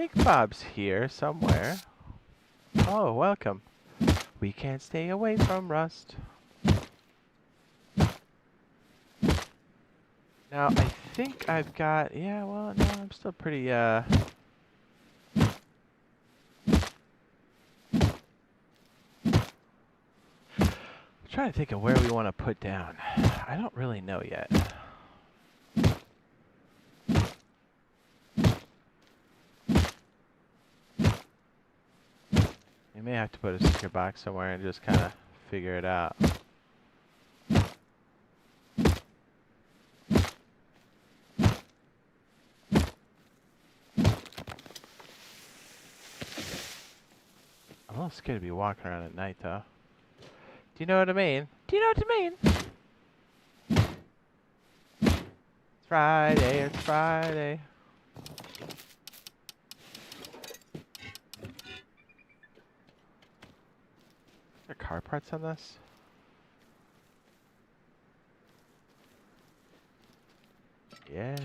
think Bob's here somewhere. Oh, welcome. We can't stay away from Rust. Now, I think I've got... Yeah, well, no, I'm still pretty, I'm trying to think of where we want to put down. I don't really know yet. You may have to put a sticker box somewhere and just kind of figure it out. I'm a little scared to be walking around at night, though. Do you know what I mean? Do you know what I mean? It's Friday, it's Friday. Are there car parts on this? Yes.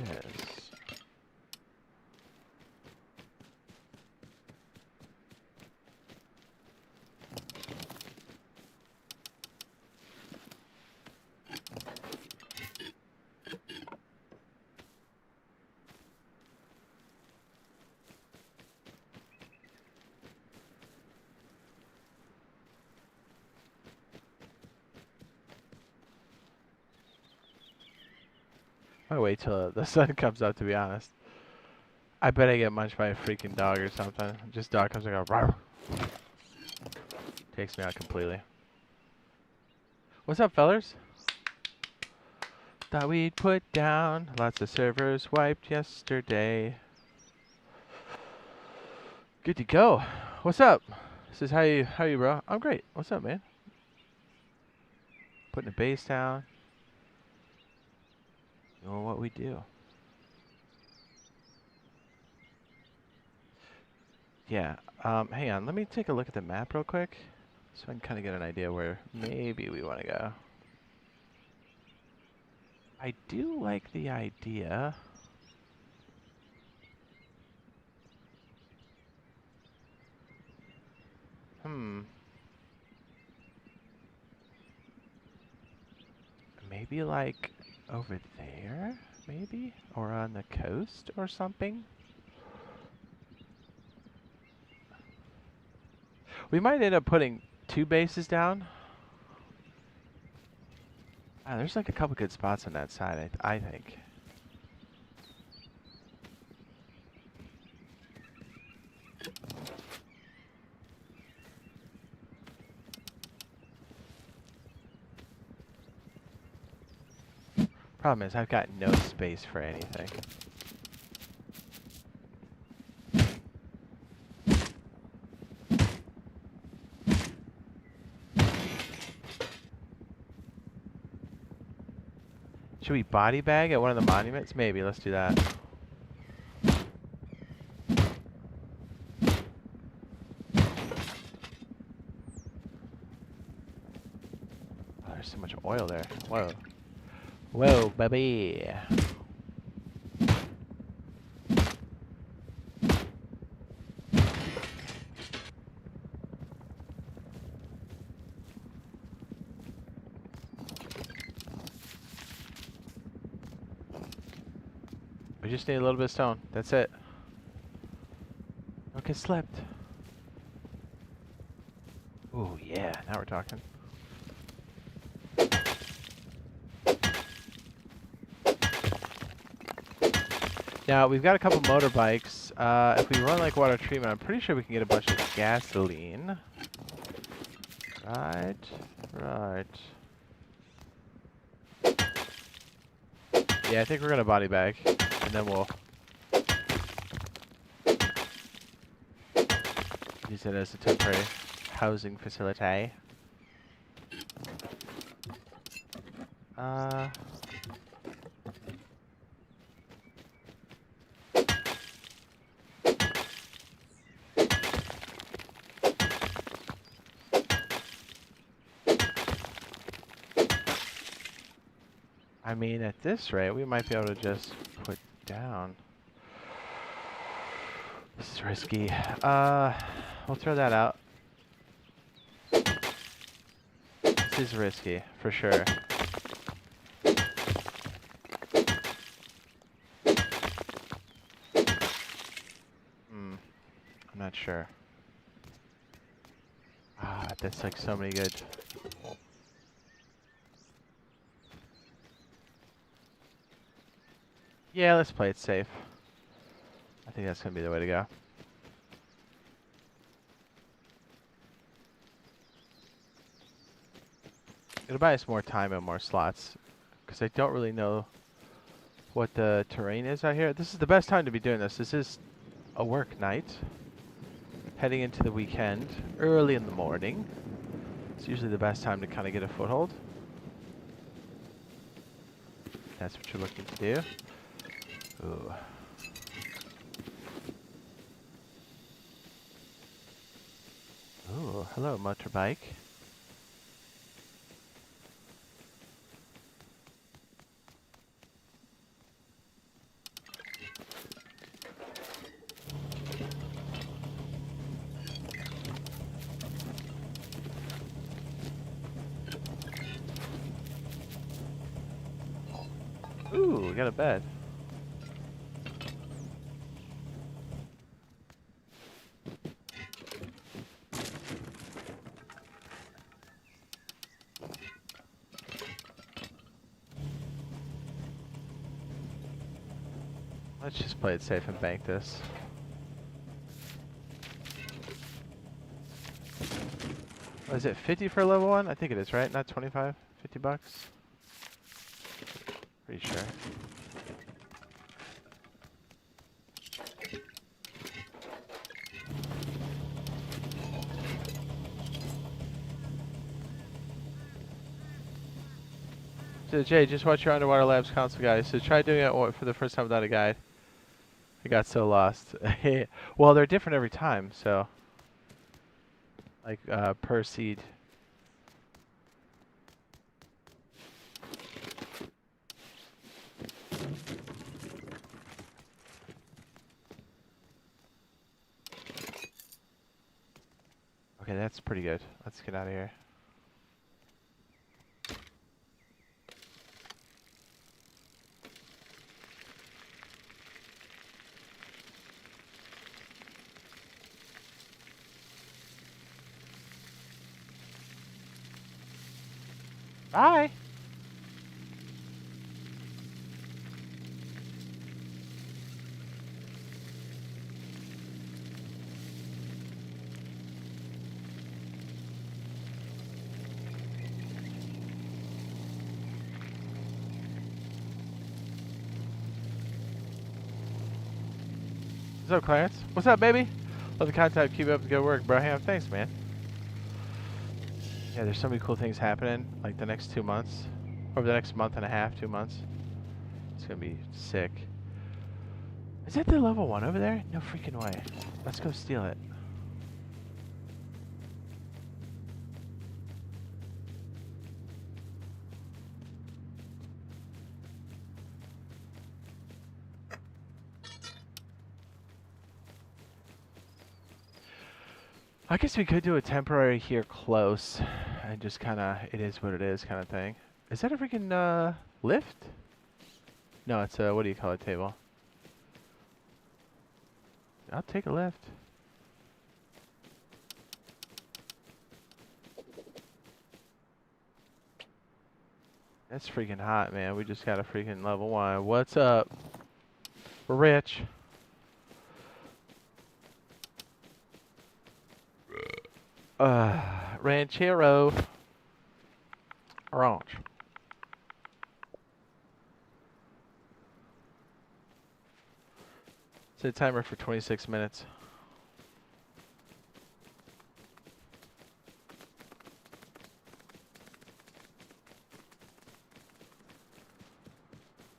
I'll wait till the sun comes up, to be honest. I bet I get munched by a freaking dog or something. Just dog comes and goes, rawr. Takes me out completely. What's up, fellers? Thought we'd put down lots of servers wiped yesterday. Good to go. What's up? This is how you, bro? I'm great. What's up, man? Putting the base down. Doing what we do. Yeah. Hang on. Let me take a look at the map real quick, so I can kind of get an idea where maybe we want to go. I do like the idea. Maybe like over there, maybe? Or on the coast or something? We might end up putting 2 bases down. Ah, there's like a couple good spots on that side, I think. Problem is, I've got no space for anything. Should we body bag at one of the monuments? Maybe, let's do that. Oh, there's so much oil there. Whoa. Whoa, baby. We just need a little bit of stone. That's it. Don't get slipped. Ooh, yeah. Now we're talking. Now, we've got a couple motorbikes. If we run like water treatment, I'm pretty sure we can get a bunch of gasoline. Right. Yeah, I think we're going to body bag. And then we'll use it as a temporary housing facility. I mean, at this rate, we might be able to just put down. This is risky. We'll throw that out. This is risky, for sure. I'm not sure. Ah, that's like so many good. Yeah, let's play it safe. I think that's gonna be the way to go. It'll buy us more time and more slots, because I don't really know what the terrain is out here. This is the best time to be doing this. This is a work night, heading into the weekend, early in the morning. It's usually the best time to kind of get a foothold. That's what you're looking to do. Ooh. Ooh, hello, motorbike. Ooh, we got a bed. Let's just play it safe and bank this. What is it, 50 for level 1? I think it is, right? Not 25? 50 bucks? Pretty sure. So Jade, just watch your Underwater Labs console, guys. So try doing it for the first time without a guide. I got so lost. Well, they're different every time, so like per seed. Okay, that's pretty good. Let's get out of here. Bye. What's up, Clarence? What's up, baby? Love the content. Keep up the good work, bro. Yeah, thanks, man. Yeah, there's so many cool things happening. Like the next 2 months, or the next month and a half, 2 months. It's gonna be sick. Is that the level 1 over there? No freaking way. Let's go steal it. I guess we could do a temporary here close and just kind of, it is what it is kind of thing. Is that a freaking lift? No, it's a, what do you call it, table? I'll take a lift. That's freaking hot, man. We just got a freaking level 1. What's up? We're rich. Ranchero. Orange. Set a timer for 26 minutes.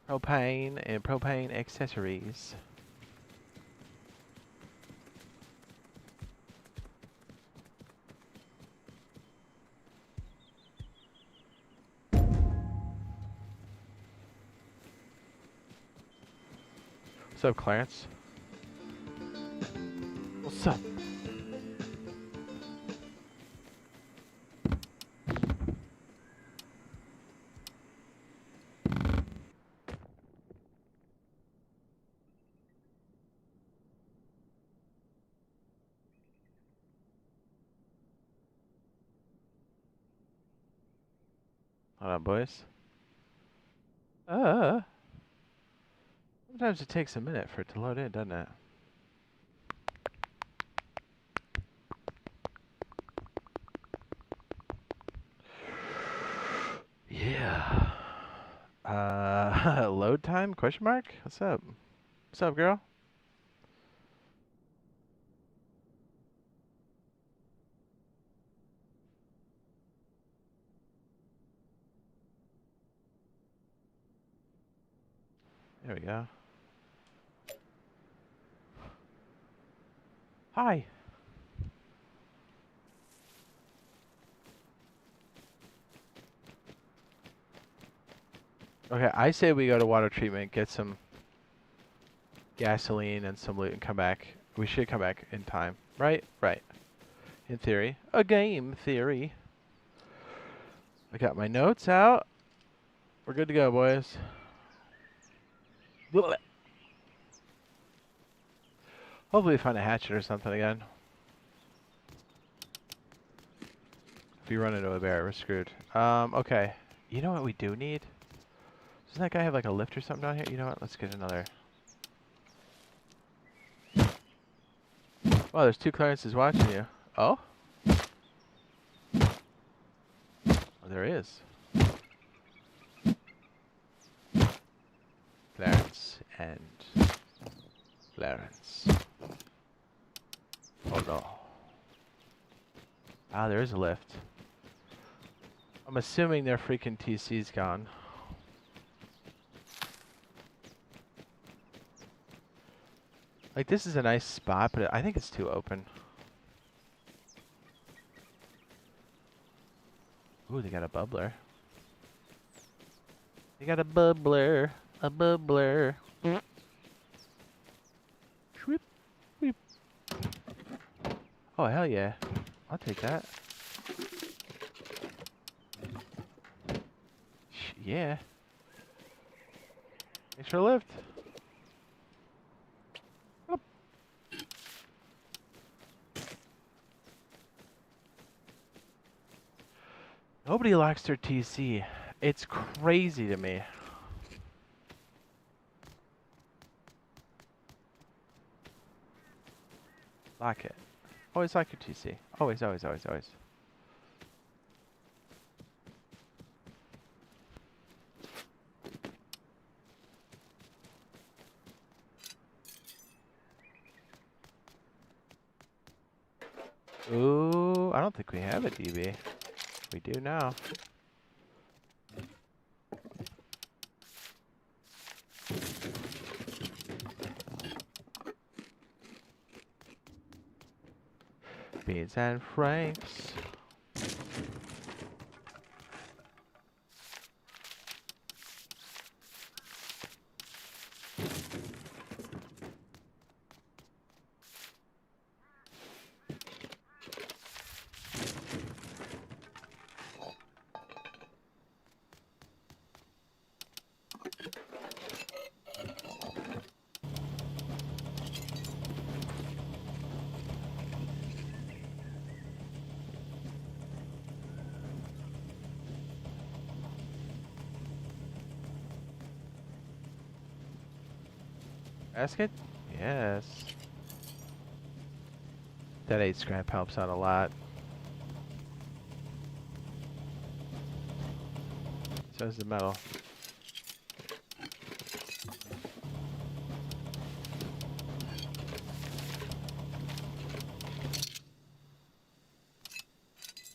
Propane and propane accessories. What's up, Clarence? What's up? Hold on, boys. Sometimes it takes a minute for it to load in, doesn't it? Yeah. Load time? Question mark? What's up? What's up, girl? There we go. Hi. Okay, I say we go to water treatment, get some gasoline and some loot and come back. We should come back in time. Right? Right. In theory. A game theory. I got my notes out. We're good to go, boys. Blech. Hopefully we find a hatchet or something again. If we run into a bear, we're screwed. Okay. You know what we do need? Doesn't that guy have like a lift or something down here? You know what? Let's get another. Oh, there's 2 Clarences watching you. Oh? Oh, there is. Clarence and Clarence. Oh no. Ah, there is a lift. I'm assuming their freaking TC's gone. Like, this is a nice spot, but I think it's too open. Ooh, they got a bubbler. They got a bubbler. A bubbler. Shwip, shwip. Oh, hell yeah. I'll take that. Yeah. Thanks for the lift. Up. Nobody locks their TC. It's crazy to me. Lock it. Always lock your TC. Always, always, always, always. Ooh, I don't think we have a DB. We do now. Beans and Franks. Basket? Yes. That 8 scrap helps out a lot. So does the metal.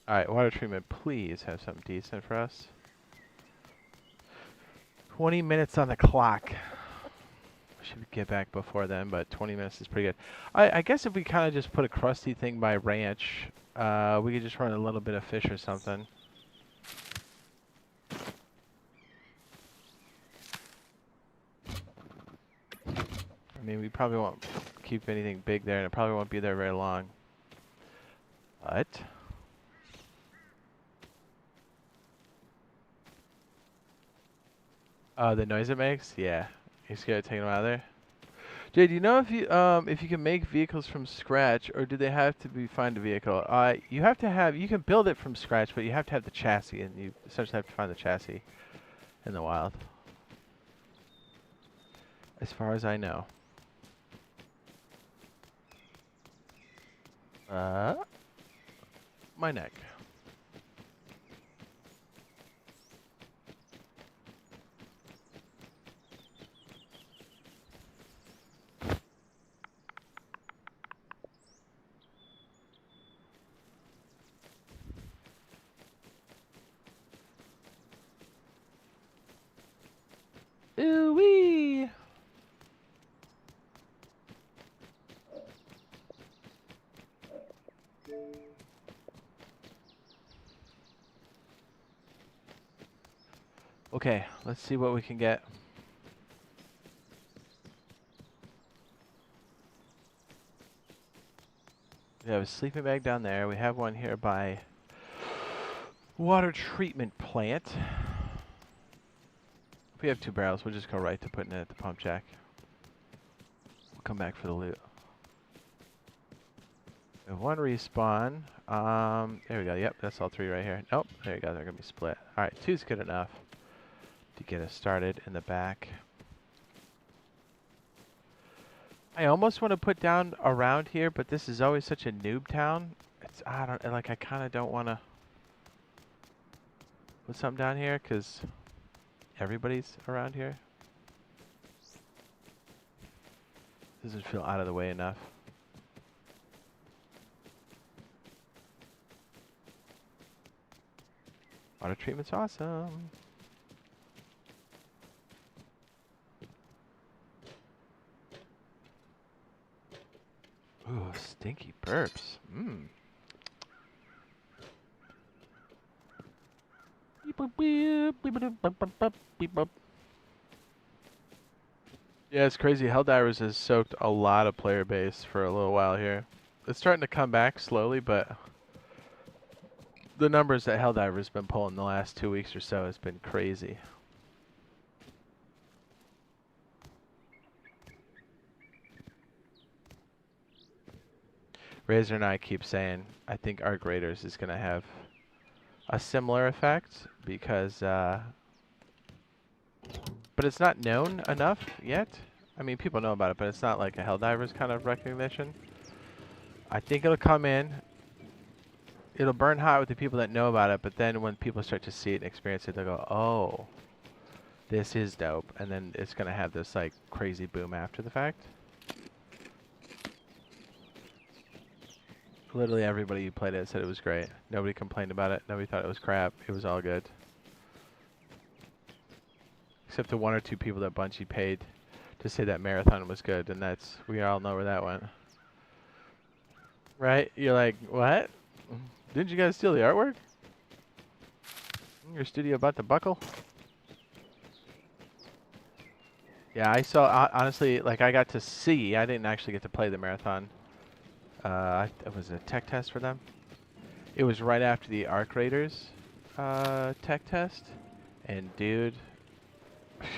Alright, water treatment, please have something decent for us. 20 minutes on the clock. Should get back before then, but 20 minutes is pretty good. I guess if we kind of just put a crusty thing by ranch, we could just run a little bit of fish or something. I mean, we probably won't keep anything big there, and it probably won't be there very long. But the noise it makes, yeah. You scared of taking them out of there? Jade, do you know if you can make vehicles from scratch, or do they have to be find a vehicle? You have to have. You can build it from scratch, but you have to have the chassis, and you essentially have to find the chassis in the wild. As far as I know. My neck. Ooh-wee! Okay, let's see what we can get. We have a sleeping bag down there. We have one here by water treatment plant. If we have 2 barrels, we'll just go right to putting it at the pump jack. We'll come back for the loot. We have 1 respawn. There we go. Yep, that's all 3 right here. Nope, there you go. They're going to be split. Alright, 2's good enough to get us started in the back. I almost want to put down around here, but this is always such a noob town. I kind of don't want to put something down here because everybody's around here. Doesn't feel out of the way enough. Water treatment's awesome. Ooh, stinky burps. Mmm. Yeah, it's crazy. Helldivers has soaked a lot of player base for a little while here. It's starting to come back slowly, but the numbers that Helldiver's been pulling the last 2 weeks or so has been crazy. Razor and I keep saying, I think Arc Raiders is going to have a similar effect because, but it's not known enough yet. I mean, people know about it, but it's not like a Helldivers kind of recognition. I think it'll come in. It'll burn hot with the people that know about it, but then when people start to see it and experience it, they'll go, oh, this is dope. And then it's going to have this, like, crazy boom after the fact. Literally everybody who played it said it was great. Nobody complained about it. Nobody thought it was crap. It was all good. Except the 1 or 2 people that Bungie paid to say that Marathon was good, and that's, we all know where that went. Right? You're like, what? Didn't you guys steal the artwork? Your studio about to buckle? Yeah, I saw, honestly, like I got to see, I didn't actually get to play the Marathon. It was a tech test for them. It was right after the Arc Raiders tech test. And dude,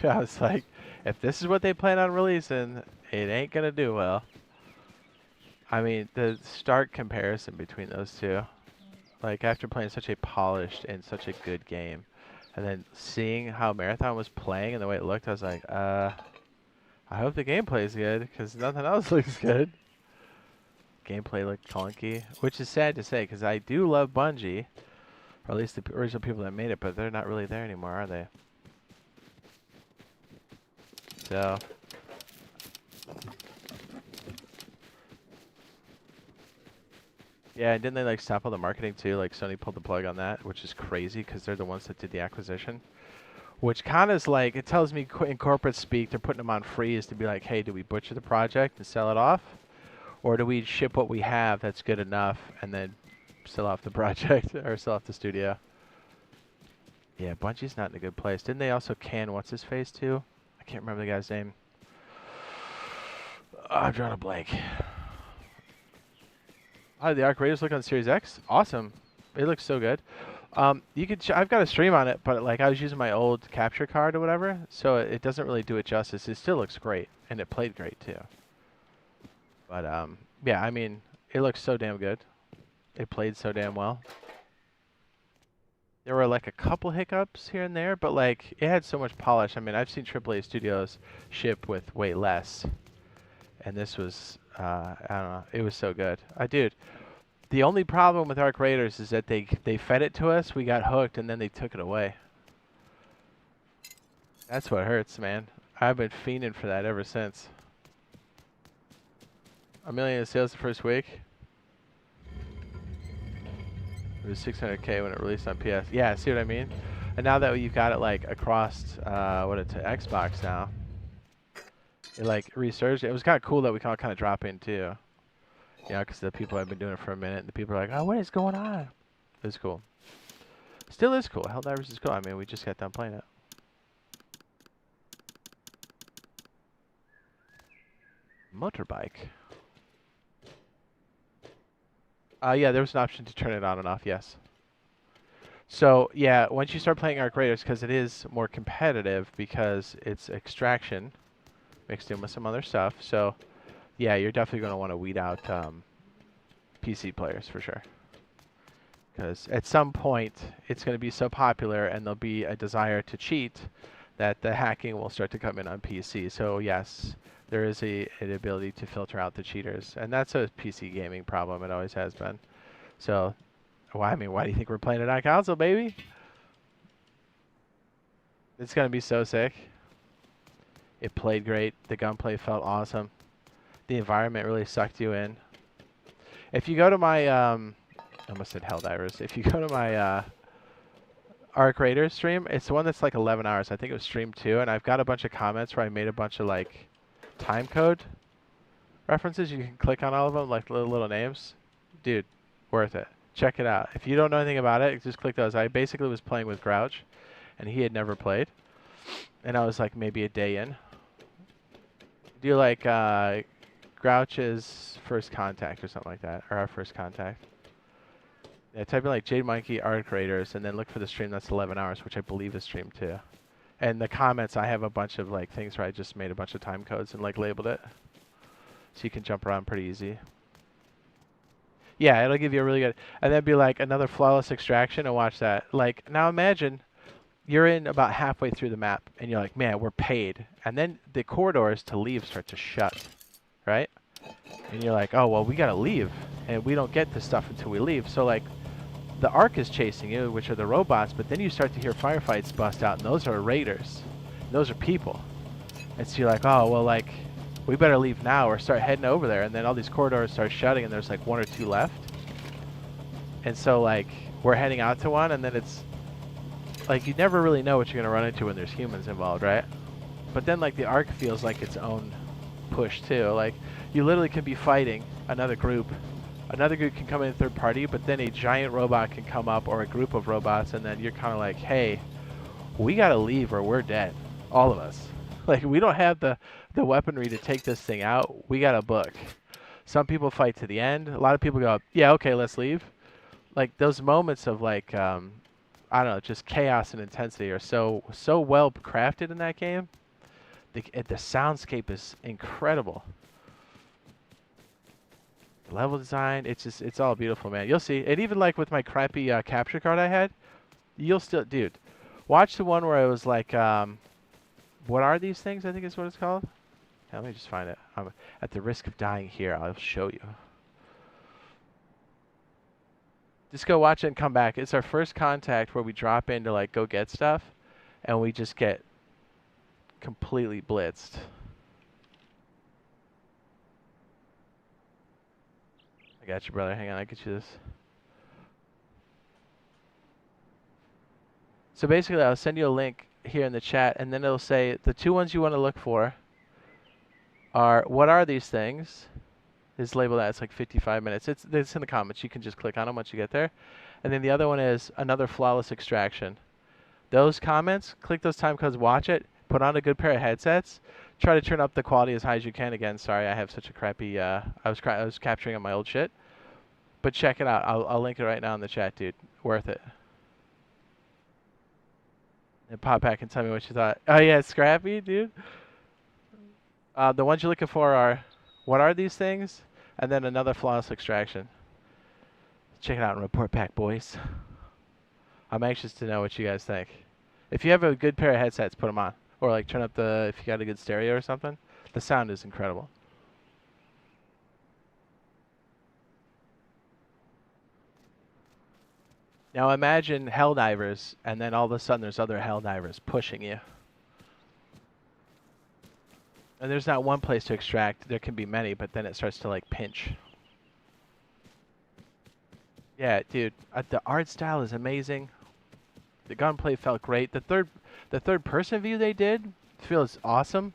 I was like, if this is what they plan on releasing, it ain't gonna do well. I mean, the stark comparison between those two. Like, after playing such a polished and such a good game, and then seeing how Marathon was playing and the way it looked, I was like, I hope the gameplay is good, because nothing else looks good. Gameplay looked clunky, which is sad to say, because I do love Bungie, or at least the original people that made it, but they're not really there anymore, are they? So, yeah, and didn't they like stop all the marketing too? Like Sony pulled the plug on that, which is crazy because they're the ones that did the acquisition. Which kind of is like, it tells me in corporate speak, they're putting them on freeze to be like, hey, do we butcher the project and sell it off? Or do we ship what we have that's good enough and then sell off the project or sell off the studio? Yeah, Bungie's not in a good place. Didn't they also can what's-his-face too? I can't remember the guy's name. I'm drawing a blank. How did the Arc Raiders look on Series X? Awesome. It looks so good. You could. I've got a stream on it, but like I was using my old capture card or whatever, so it doesn't really do it justice. It still looks great, and it played great too. But yeah, I mean, it looks so damn good. It played so damn well. There were like a couple hiccups here and there, but like it had so much polish. I mean, I've seen AAA studios ship with way less, and this was I don't know. It was so good. Dude, the only problem with Arc Raiders is that they fed it to us, we got hooked, and then they took it away. That's what hurts, man. I've been fiending for that ever since. 1 million in sales the first week. It was 600K when it released on PS. Yeah, see what I mean? And now that you've got it like across what it's Xbox now, it like resurged. It was kind of cool that we can all kind of drop in too. Yeah, because the people have been doing it for a minute, and the people are like, "Oh, what is going on?" It was cool. Still is cool. Helldivers is cool. I mean, we just got done playing it. Motorbike. Yeah, there was an option to turn it on and off. Yes. So yeah, once you start playing Arc Raiders, because it is more competitive, because it's extraction mixed in with some other stuff. So yeah, you're definitely going to want to weed out PC players for sure. Because at some point, it's going to be so popular and there'll be a desire to cheat that the hacking will start to come in on PC. So yes, there is an ability to filter out the cheaters. And that's a PC gaming problem. It always has been. So, well, I mean, why do you think we're playing it on console, baby? It's going to be so sick. It played great. The gunplay felt awesome. The environment really sucked you in. If you go to my... I almost said Helldivers. If you go to my Arc Raiders stream, it's the one that's like 11 hours. I think it was stream 2, and I've got a bunch of comments where I made a bunch of like time code references. You can click on all of them, like little names. Dude, worth it. Check it out. If you don't know anything about it, just click those. I basically was playing with Grouch, and he had never played, and I was like maybe a day in. Do you like Grouch's First Contact or something like that, or Our First Contact? Yeah, type in like Jade Monkey Arc Raiders and then look for the stream that's 11 hours, which I believe is stream 2. And the comments, I have a bunch of like things where I just made a bunch of time codes and like labeled it. So you can jump around pretty easy. Yeah, it'll give you a really good... And then be like another flawless extraction and watch that. Like, now imagine you're in about halfway through the map and you're like, man, we're paid. And then the corridors to leave start to shut, right? And you're like, oh, well, we got to leave. And we don't get this stuff until we leave. So like... The Ark is chasing you, which are the robots, but then you start to hear firefights bust out, and those are raiders. Those are people. And so you're like, oh, well, like, we better leave now or start heading over there. And then all these corridors start shutting, and there's like 1 or 2 left. And so, like, we're heading out to one, and then it's, like, you never really know what you're going to run into when there's humans involved, right? But then, like, the Ark feels like its own push, too. Like, you literally can be fighting another group. Another group can come in third party, but then a giant robot can come up or a group of robots, and then you're kind of like, hey, we got to leave or we're dead. All of us. Like, we don't have the weaponry to take this thing out. We got a book. Some people fight to the end. A lot of people go, yeah, okay, let's leave. Like, those moments of, like, I don't know, just chaos and intensity are so well crafted in that game. The soundscape is incredible. Level design, it's all beautiful, man. You'll see. And even like with my crappy capture card I had, you'll still, dude, watch the one where I was like, what are these things? I think is what it's called. Yeah, let me just find it. At the risk of dying here, I'll show you. Just go watch it and come back. It's our first contact where we drop in to like go get stuff, and we just get completely blitzed. I got you, brother. Hang on, I get you this. So basically, I'll send you a link here in the chat, and then it'll say the 2 ones you want to look for are, what are these things? Is labeled as like 55 minutes. It's in the comments. You can just click on them once you get there. And then the other one is another flawless extraction. Those comments, click those time codes, watch it, put on a good pair of headsets. Try to turn up the quality as high as you can. Again, sorry, I have such a crappy. I was capturing on my old shit. But check it out. I'll link it right now in the chat, dude. Worth it. And pop back and tell me what you thought. Oh yeah, Scrappy, dude. The ones you're looking for are, what are these things? And then another flawless extraction. Check it out and report back, boys. I'm anxious to know what you guys think. If you have a good pair of headsets, put them on. Or like turn up the, if you got a good stereo or something. The sound is incredible. Now imagine Helldivers, and then all of a sudden there's other Helldivers pushing you. And there's not one place to extract. There can be many, but then it starts to like pinch. Yeah, dude, the art style is amazing. The gunplay felt great. The third person view they did feels awesome.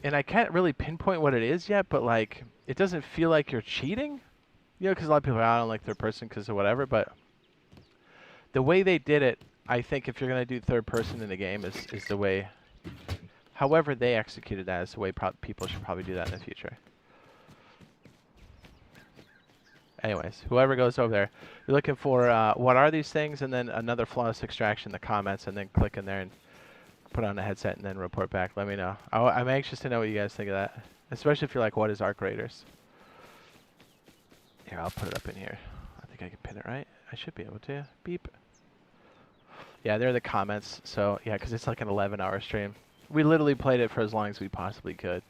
And I can't really pinpoint what it is yet, but like it doesn't feel like you're cheating. You know, because a lot of people are, I don't like third person because of whatever, but the way they did it, I think if you're going to do third person in the game is the way, however they executed that is the way people should probably do that in the future. Anyways, whoever goes over there, you're looking for what are these things, and then another flawless extraction in the comments, and then click in there and put on a headset and then report back. Let me know. I'm anxious to know what you guys think of that, especially if you're like, what is Arc Raiders? Here, I'll put it up in here. I think I can pin it right. I should be able to. Beep. Yeah, they're the comments. So, yeah, because it's like an 11-hour stream. We literally played it for as long as we possibly could.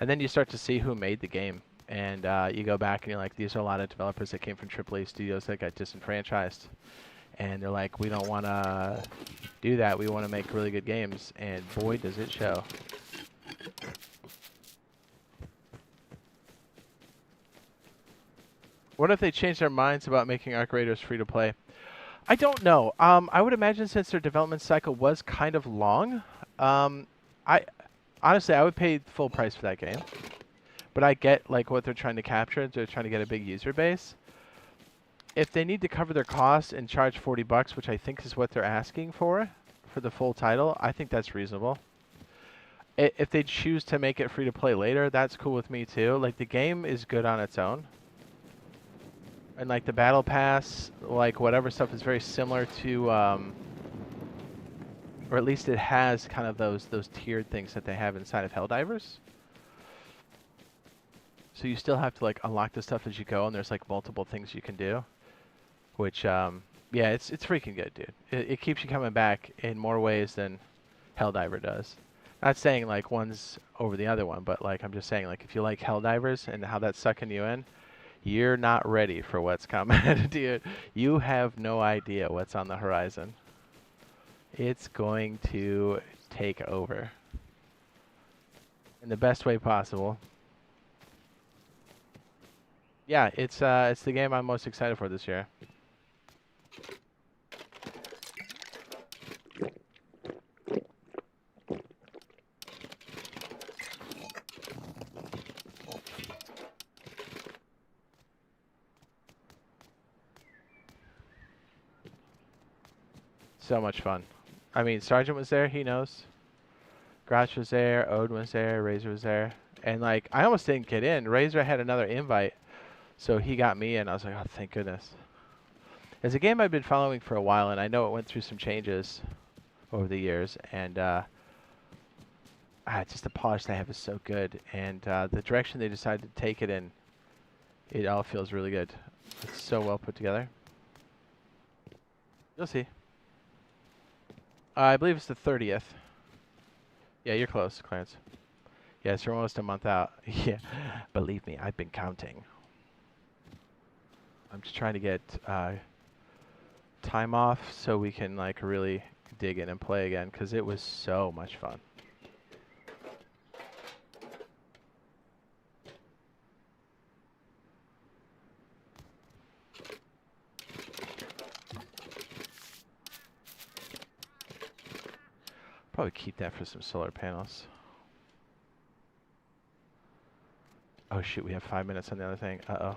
And then you start to see who made the game. And you go back and you're like, these are a lot of developers that came from AAA studios that got disenfranchised. And they're like, we don't want to do that. We want to make really good games. And boy, does it show. What if they change their minds about making Arc Raiders free to play? I don't know. I would imagine since their development cycle was kind of long, honestly, I would pay full price for that game. But I get like what they're trying to capture. They're trying to get a big user base. If they need to cover their costs and charge $40, which I think is what they're asking for the full title, I think that's reasonable. If they choose to make it free to play later, that's cool with me too. Like the game is good on its own. And like the battle pass, like whatever stuff is very similar to, or at least it has kind of those tiered things that they have inside of Helldivers. So you still have to like unlock the stuff as you go, and there's like multiple things you can do. Which, yeah, it's freaking good, dude. It keeps you coming back in more ways than Helldiver does. Not saying like one's over the other one, but like I'm just saying like if you like Helldivers and how that's sucking you in, you're not ready for what's coming, dude. You have no idea what's on the horizon. It's going to take over in the best way possible. Yeah, it's the game I'm most excited for this year. So much fun. I mean, Sergeant was there, he knows. Grouch was there, Ode was there, Razor was there. And like, I almost didn't get in. Razor had another invite, so he got me in. I was like, oh, thank goodness. It's a game I've been following for a while, and I know it went through some changes over the years. And just the polish they have is so good. And the direction they decided to take it in, it all feels really good. It's so well put together. You'll see. I believe it's the 30th. Yeah, you're close, Clarence. Yes, you're almost a month out. Yeah, believe me, I've been counting. I'm just trying to get time off so we can like really dig in and play again because it was so much fun. Probably keep that for some solar panels. Oh shoot, we have 5 minutes on the other thing. Uh-oh.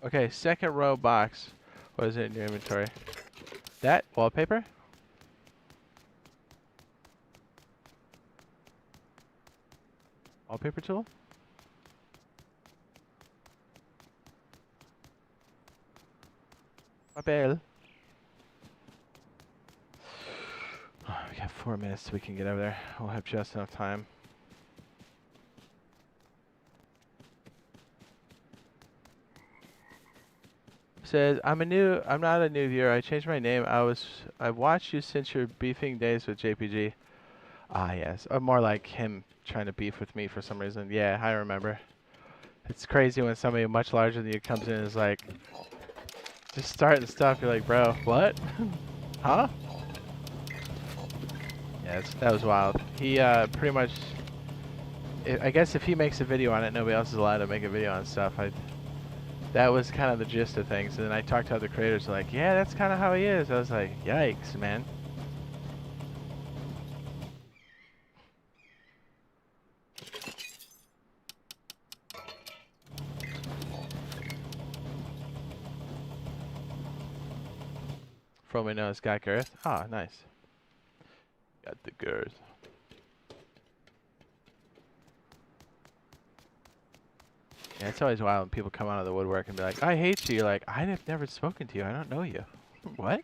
Okay, second row box. What is it in your inventory? That wallpaper? Wallpaper tool? My bad. Oh, we got 4 minutes so we can get over there. We'll have just enough time. Says, I'm not a new viewer. I changed my name. I've watched you since your beefing days with JPG. Ah, yes. More like him trying to beef with me for some reason. Yeah, I remember. It's crazy when somebody much larger than you comes in and is like, just starting stuff. You're like, bro, what? Huh? Yeah, that was wild. He pretty much, I guess if he makes a video on it, nobody else is allowed to make a video on stuff. That was kind of the gist of things. And then I talked to other creators like, yeah, that's kind of how he is. I was like, yikes, man. Formerly known as Got Girth. Ah, nice. Got the girth. Yeah, it's always wild when people come out of the woodwork and be like, I hate you. You're like, I've never spoken to you. I don't know you. What?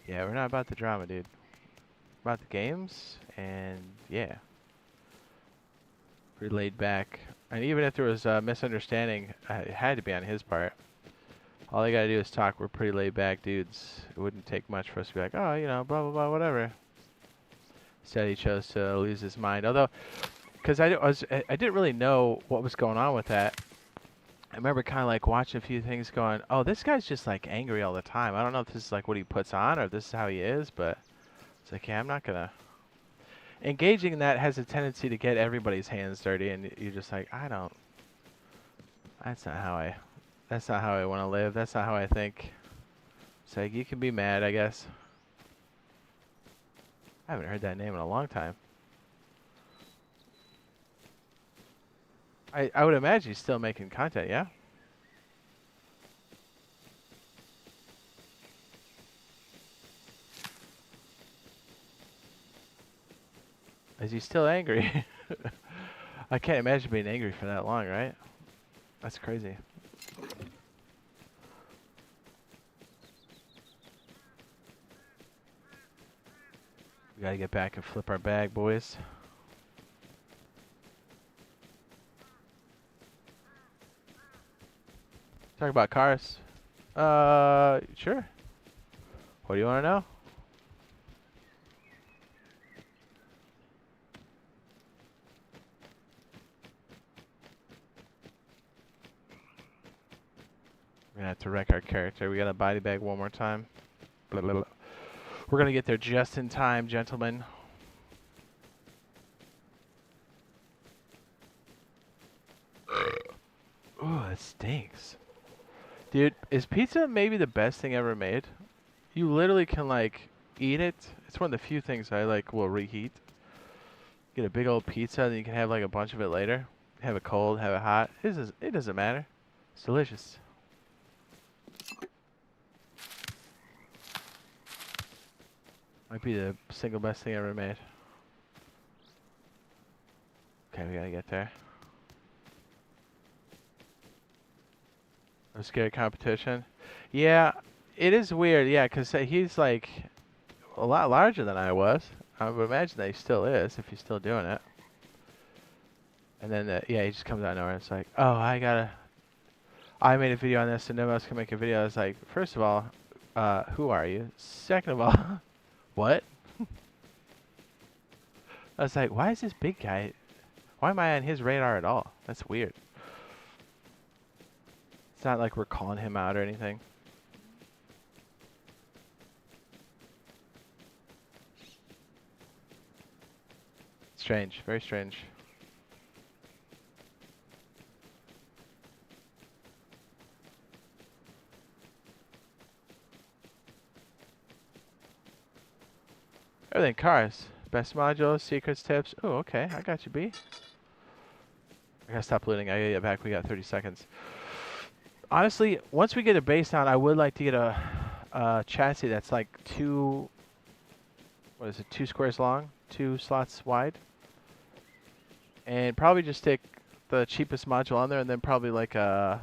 Yeah, we're not about the drama, dude. About the games, and yeah. Pretty laid back. And even if there was a misunderstanding, it had to be on his part. All they gotta do is talk. We're pretty laid back dudes. It wouldn't take much for us to be like, oh, you know, blah, blah, blah, whatever. Instead, he chose to lose his mind. Although, because I didn't really know what was going on with that. I remember kind of like watching a few things going, oh, this guy's just like angry all the time. I don't know if this is like what he puts on or if this is how he is, but it's like, yeah, I'm not gonna. Engaging in that has a tendency to get everybody's hands dirty, and you're just like, that's not how I want to live. That's not how I think. It's like, you can be mad, I guess. I haven't heard that name in a long time. I would imagine he's still making content, yeah? Is he still angry? I can't imagine being angry for that long, right? That's crazy. We gotta get back and flip our bag, boys. Talk about cars. Sure. What do you want to know? We're gonna have to wreck our character. We gotta body bag one more time. Blah, blah, blah. We're gonna get there just in time, gentlemen. Ooh, that stinks. Dude, is pizza maybe the best thing ever made? You literally can like eat it. It's one of the few things I like will reheat. Get a big old pizza and you can have like a bunch of it later. Have it cold, have it hot. It doesn't matter. It's delicious. Might be the single best thing ever made. Okay, we gotta get there. A scary competition. Yeah, it is weird. Yeah, because he's like a lot larger than I was. I would imagine that he still is if he's still doing it. And then, yeah, he just comes out of nowhere. It's like, oh, I made a video on this and no one else can make a video. I was like, first of all, who are you? Second of all, what? I was like, why is this big guy, why am I on his radar at all? That's weird. It's not like we're calling him out or anything. Strange, very strange. Everything cars. Best modules, secrets, tips. Oh, okay. I got you, B. I gotta stop looting. I gotta get back. We got 30 seconds. Honestly, once we get a base down, I would like to get a chassis that's like two squares long, 2 slots wide. And probably just stick the cheapest module on there, and then probably like a,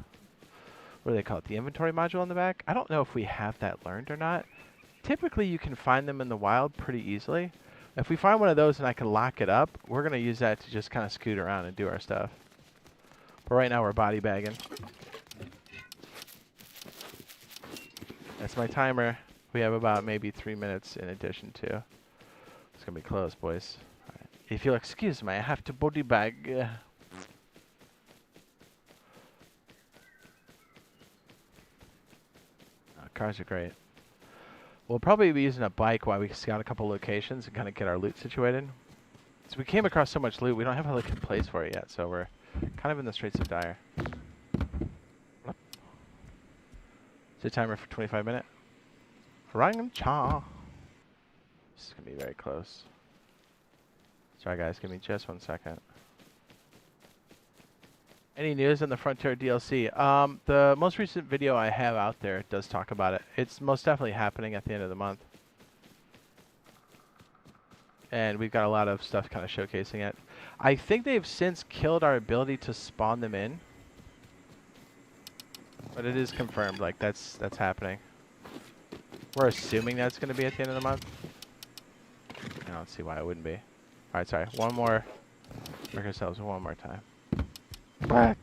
what do they call it, the inventory module on the back. I don't know if we have that learned or not. Typically, you can find them in the wild pretty easily. If we find one of those and I can lock it up, we're going to use that to just kind of scoot around and do our stuff. But right now, we're body bagging. That's my timer. We have about maybe 3 minutes in addition to. It's going to be close, boys. All right. If you'll excuse me, I have to body bag. Cars are great. We'll probably be using a bike while we scout a couple locations and kind of get our loot situated. So we came across so much loot, we don't have a good place for it yet, so we're kind of in the straits of dire. Set timer for 25 minutes. Rang cha. This is gonna be very close. Sorry guys, give me just 1 second. Any news on the Frontier DLC? The most recent video I have out there does talk about it. It's most definitely happening at the end of the month. And we've got a lot of stuff kind of showcasing it. I think they've since killed our ability to spawn them in. But it is confirmed, like that's happening. We're assuming that's going to be at the end of the month. I don't see why it wouldn't be. Alright, sorry. One more. Work ourselves one more time. I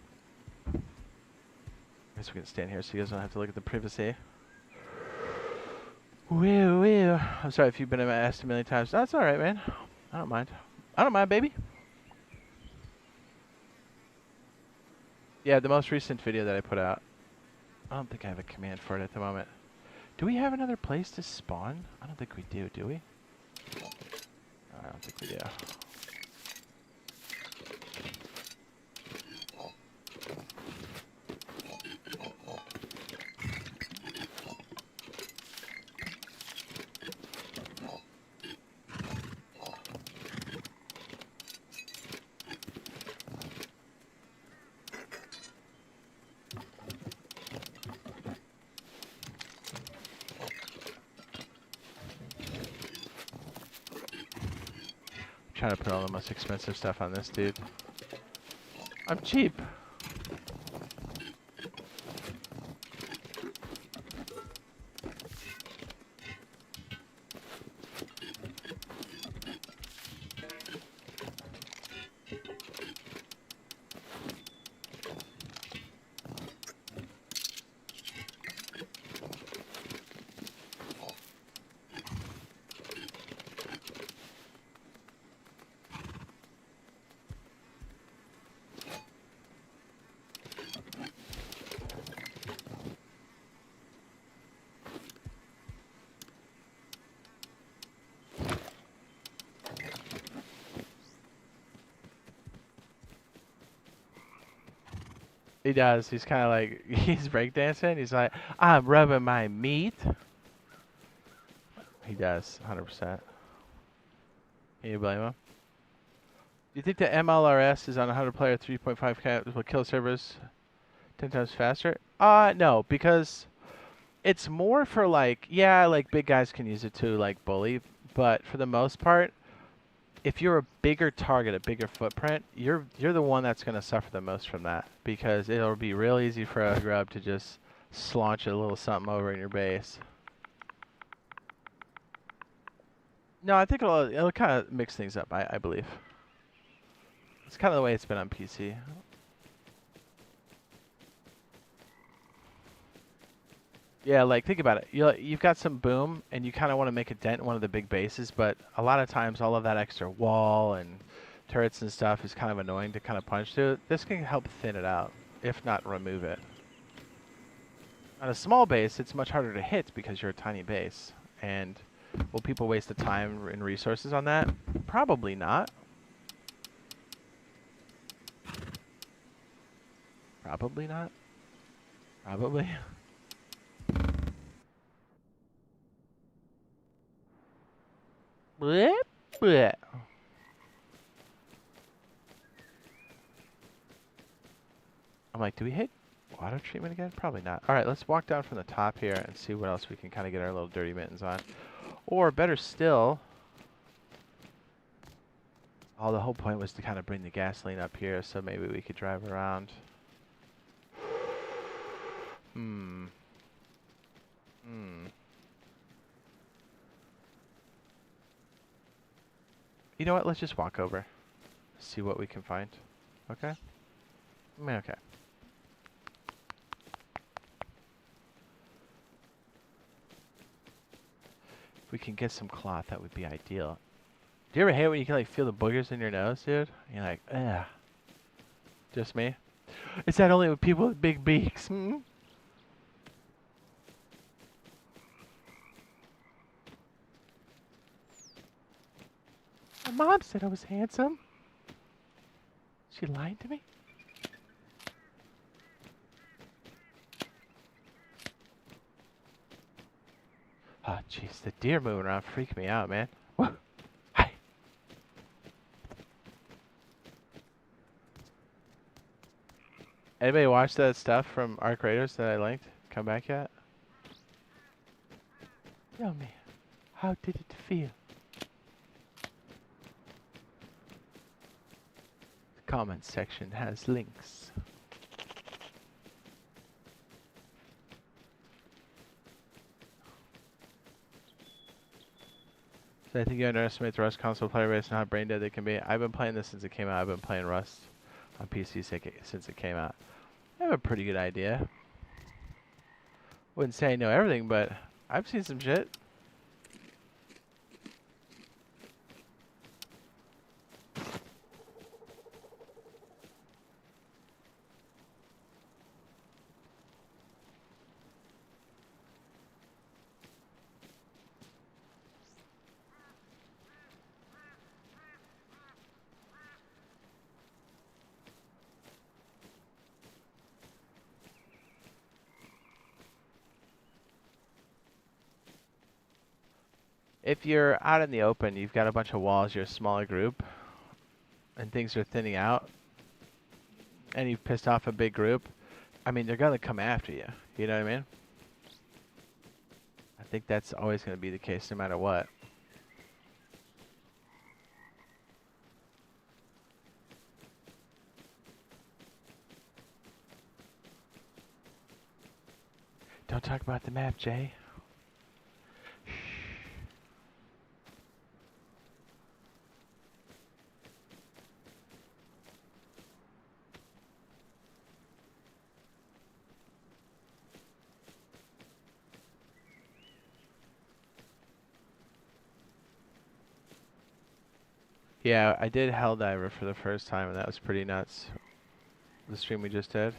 guess we can stand here so you guys don't have to look at the privacy. Woo woo. I'm sorry if you've been asked a million times. That's alright, man. I don't mind. I don't mind, baby. Yeah, the most recent video that I put out. I don't think I have a command for it at the moment. Do we have another place to spawn? I don't think we do we? I don't think we do. Trying to put all the most expensive stuff on this dude. I'm cheap. He does. He's kind of like, he's breakdancing. He's like, I'm rubbing my meat. He does, 100%. Can you blame him? Do you think the MLRS is on 100 player 3.5 cap will kill servers 10 times faster? No, because it's more for like, yeah, like big guys can use it to like bully, but for the most part, if you're a bigger target, a bigger footprint, you're the one that's going to suffer the most from that, because it'll be real easy for a grub to just slaunch a little something over in your base. No, I think it'll kind of mix things up, I believe. It's kind of the way it's been on PC. Yeah, like think about it. You've got some boom, and you kind of want to make a dent in one of the big bases, but a lot of times all of that extra wall and turrets and stuff is kind of annoying to kind of punch through. This can help thin it out, if not remove it. On a small base, it's much harder to hit because you're a tiny base. And will people waste the time and resources on that? Probably not. Probably not. Probably. Bleh, bleh. I'm like, do we hit water treatment again? Probably not. All right, let's walk down from the top here and see what else we can kind of get our little dirty mittens on. Or better still, the whole point was to kind of bring the gasoline up here so maybe we could drive around. You know what? Let's just walk over. See what we can find. Okay? I mean, okay. If we can get some cloth, that would be ideal. Do you ever hate when you can like feel the boogers in your nose, dude? And you're like, ugh. Just me? Is that only with people with big beaks? Hmm? My mom said I was handsome. She lied to me? Oh, jeez, the deer moving around freak me out, man. Whoa. Hi. Anybody watch that stuff from Arc Raiders that I linked? Come back yet? Tell me, how did it feel? The comment section has links. So I think you underestimate the Rust console player base and how brain dead they can be. I've been playing this since it came out. I've been playing Rust on PC since it came out. I have a pretty good idea. Wouldn't say I know everything, but I've seen some shit. If you're out in the open, you've got a bunch of walls, you're a smaller group, and things are thinning out, and you've pissed off a big group, I mean, they're going to come after you. You know what I mean? I think that's always going to be the case no matter what. Don't talk about the map, Jay. Yeah, I did Helldiver for the first time, and that was pretty nuts. The stream we just did.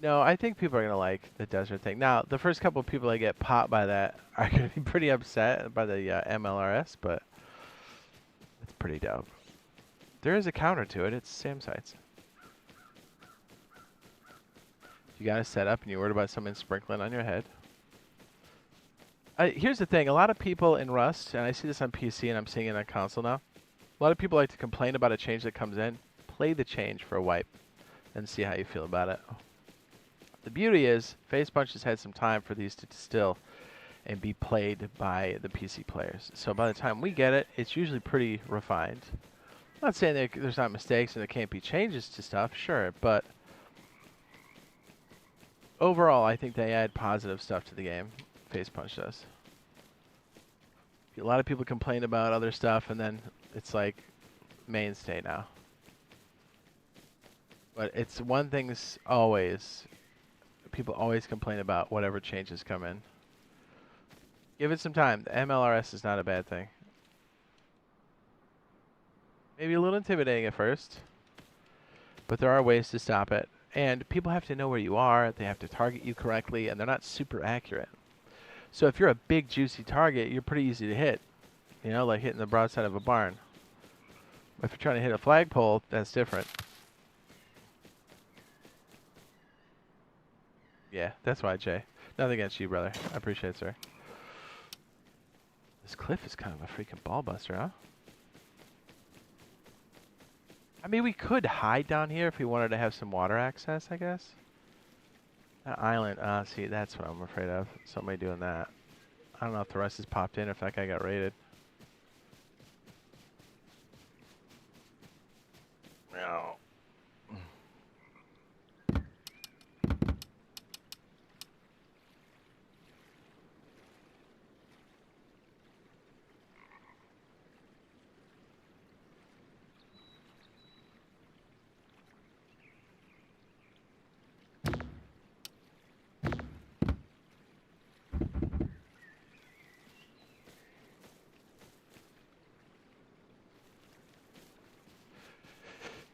No, I think people are going to like the desert thing. Now, the first couple of people that get popped by that are going to be pretty upset by the MLRS, but it's pretty dope. There is a counter to it. It's SAM sites. You got to set up and you're worried about someone sprinkling on your head. Here's the thing. A lot of people in Rust, and I see this on PC and I'm seeing it on console now, a lot of people like to complain about a change that comes in. Play the change for a wipe and see how you feel about it. The beauty is, Face Punch has had some time for these to distill and be played by the PC players. So by the time we get it, it's usually pretty refined. I'm not saying there's not mistakes and there can't be changes to stuff, sure, but overall, I think they add positive stuff to the game. Face Punch does. A lot of people complain about other stuff, and then it's like mainstay now. But it's one thing's always... People always complain about whatever changes come in. Give it some time. The MLRS is not a bad thing. Maybe a little intimidating at first, but there are ways to stop it. And people have to know where you are. They have to target you correctly, and they're not super accurate. So if you're a big, juicy target, you're pretty easy to hit. You know, like hitting the broadside of a barn. If you're trying to hit a flagpole, that's different. Yeah, that's why, Jay. Nothing against you, brother. I appreciate it, sir. This cliff is kind of a freaking ball buster, huh? I mean, we could hide down here if we wanted to have some water access, I guess. That island, see, that's what I'm afraid of. Somebody doing that. I don't know if the rest has popped in or if that guy got raided. No.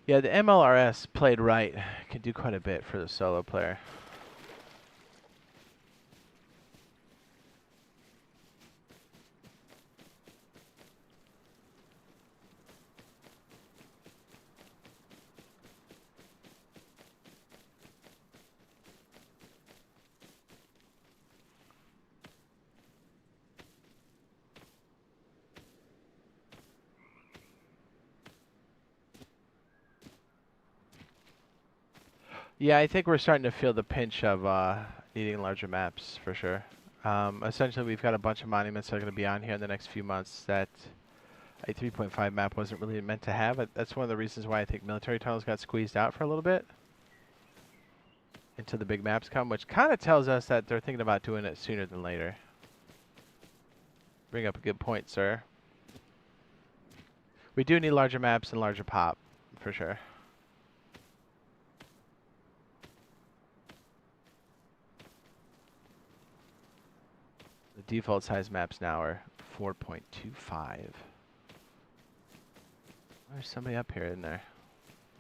Yeah, the MLRS played right can do quite a bit for the solo player. Yeah, I think we're starting to feel the pinch of needing larger maps for sure. Essentially, we've got a bunch of monuments that are going to be on here in the next few months that a 3.5 map wasn't really meant to have. That's one of the reasons why I think military tunnels got squeezed out for a little bit until the big maps come, which kind of tells us that they're thinking about doing it sooner than later. Bring up a good point, sir. We do need larger maps and larger pop, for sure. The default size maps now are 4.25. There's somebody up here in there.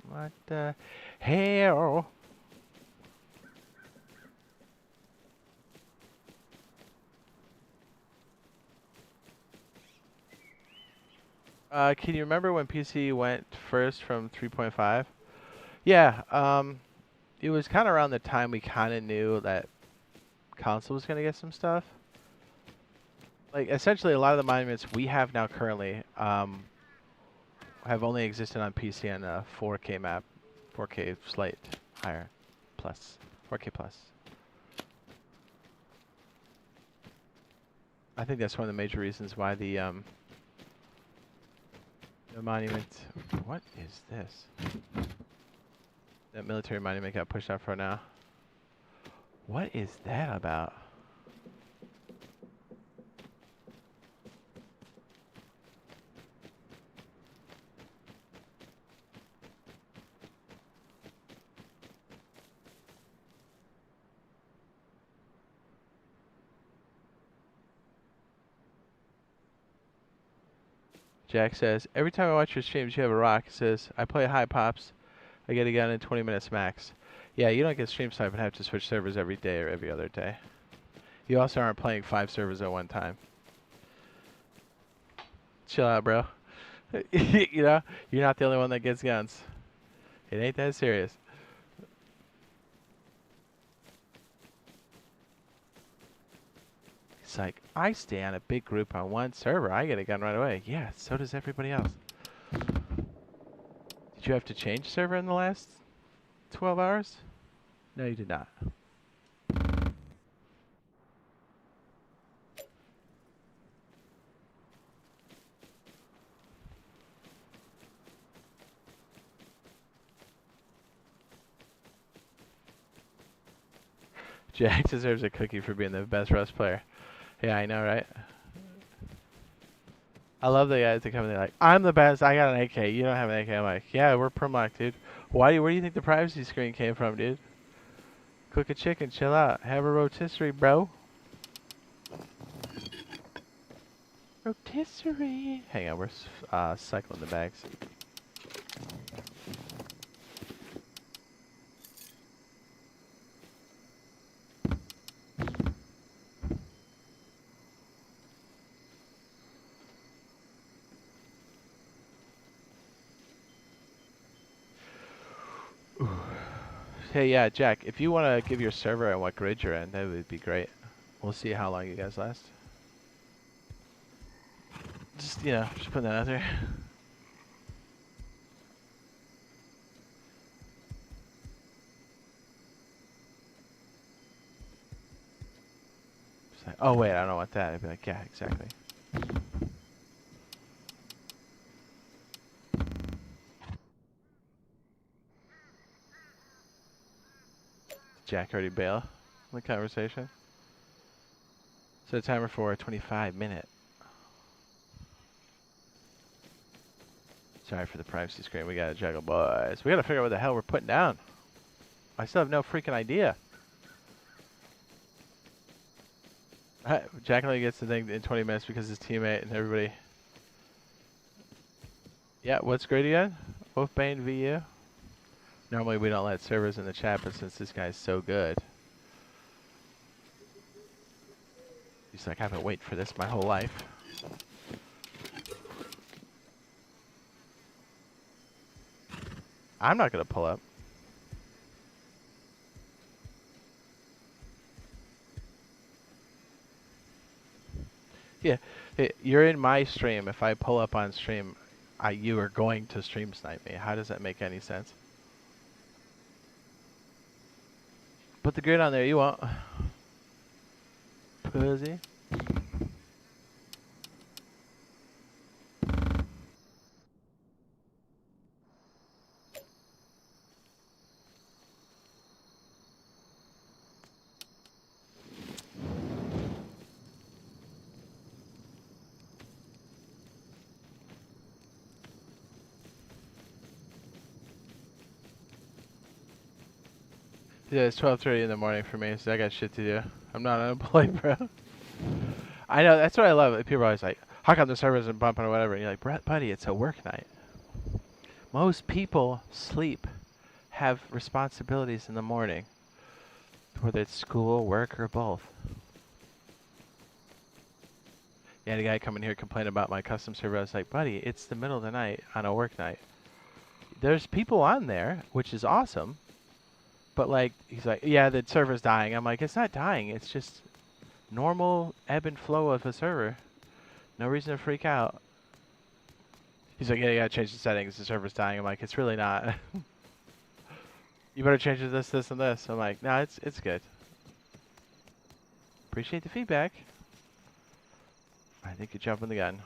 What the hell? Can you remember when PC went first from 3.5? Yeah, it was kind of around the time we kind of knew that console was going to get some stuff. Like, essentially, a lot of the monuments we have now currently have only existed on PC on a 4K map, 4K slate, higher, plus, 4K plus. I think that's one of the major reasons why the monument. What is this? That military monument got pushed out for now. What is that about? Jack says, every time I watch your streams, you have a rock. He says, I play high pops. I get a gun in 20 minutes max. Yeah, you don't get stream snipe and have to switch servers every day or every other day. You also aren't playing 5 servers at one time. Chill out, bro. You know, you're not the only one that gets guns. It ain't that serious. It's like, I stay on a big group on one server. I get a gun right away. Yeah, so does everybody else. Did you have to change server in the last 12 hours? No, you did not. Jack deserves a cookie for being the best Rust player. Yeah, I know, right? I love the guys that come in there like, I'm the best, I got an AK, you don't have an AK. I'm like, yeah, we're Permlock, dude. Where do you think the privacy screen came from, dude? Cook a chicken, chill out. Have a rotisserie, bro. Rotisserie. Hang on, we're cycling the bags. Hey, yeah, Jack, if you want to give your server and what grid you're in, that would be great. We'll see how long you guys last. Just, you know, just putting that out there. Like, oh wait, I don't want that. I'd be like, yeah, exactly. Jack already bail the conversation. So timer for a 25-minute. Sorry for the privacy screen. We gotta juggle, boys. We gotta figure out what the hell we're putting down. I still have no freaking idea. Jack only gets the thing in 20 minutes because his teammate and everybody. Yeah, what's great again? Wolfbane VU. Normally we don't let servers in the chat, but since this guy's so good, he's like, I've been waiting for this my whole life. I'm not gonna pull up. Yeah, you're in my stream. If I pull up on stream, you are going to stream snipe me. How does that make any sense? Put the grid on there. You won't. Pussy. Yeah, it's 12:30 in the morning for me, so I got shit to do. I'm not unemployed, bro. I know, that's what I love. People are always like, how come the servers are bumping or whatever? And you're like, Brett, buddy, it's a work night. Most people sleep, have responsibilities in the morning, whether it's school, work, or both. Yeah, the guy coming here complaining about my custom server. I was like, buddy, it's the middle of the night on a work night. There's people on there, which is awesome. But like, he's like, yeah, the server's dying. I'm like, it's not dying. It's just normal ebb and flow of a server. No reason to freak out. He's like, yeah, you gotta change the settings. The server's dying. I'm like, it's really not. You better change it this, this, and this. I'm like, no, it's good. Appreciate the feedback. I think you're jumping the gun.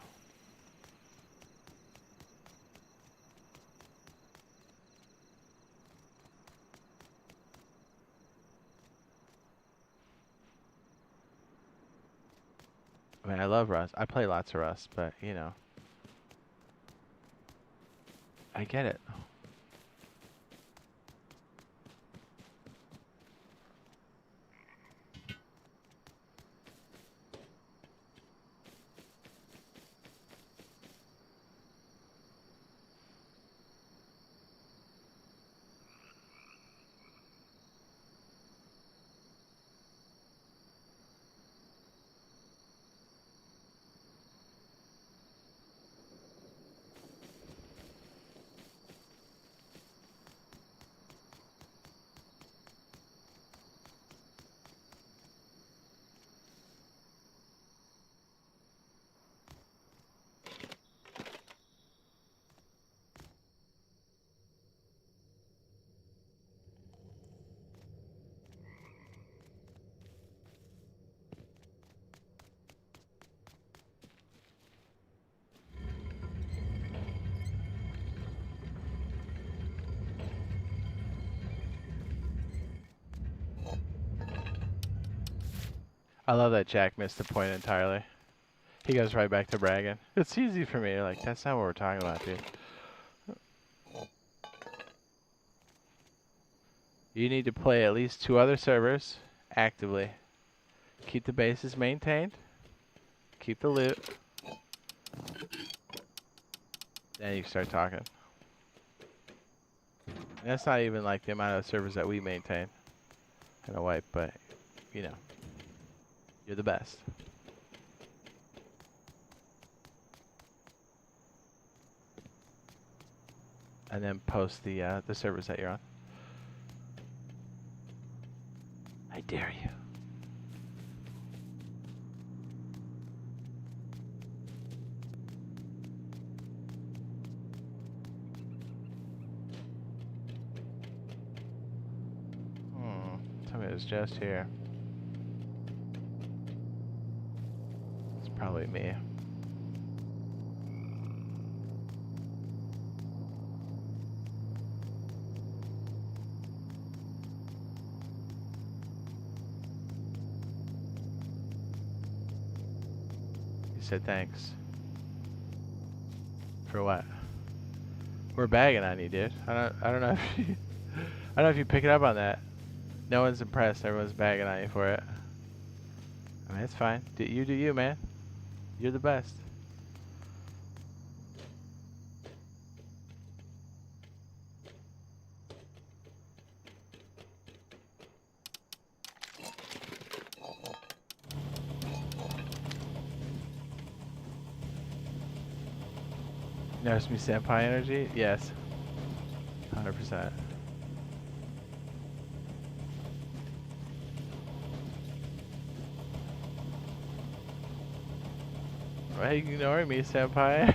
I mean, I love Rust. I play lots of Rust, but, you know. I get it. I love that Jack missed the point entirely. He goes right back to bragging. It's easy for me. You're like, that's not what we're talking about, dude. You need to play at least 2 other servers actively. Keep the bases maintained. Keep the loot. Then you start talking. And that's not even like the amount of servers that we maintain. In a wipe, but, you know. You're the best. And then post the servers that you're on. I dare you. was just here. It's probably me. You said thanks. For what? We're bagging on you, dude. I don't know if you, I don't know if you pick it up on that. No one's impressed. Everyone's bagging on you for it. I mean, it's fine. Do you, man. You're the best. Notice me senpai energy? Yes. 100%. Why are you ignoring me, senpai?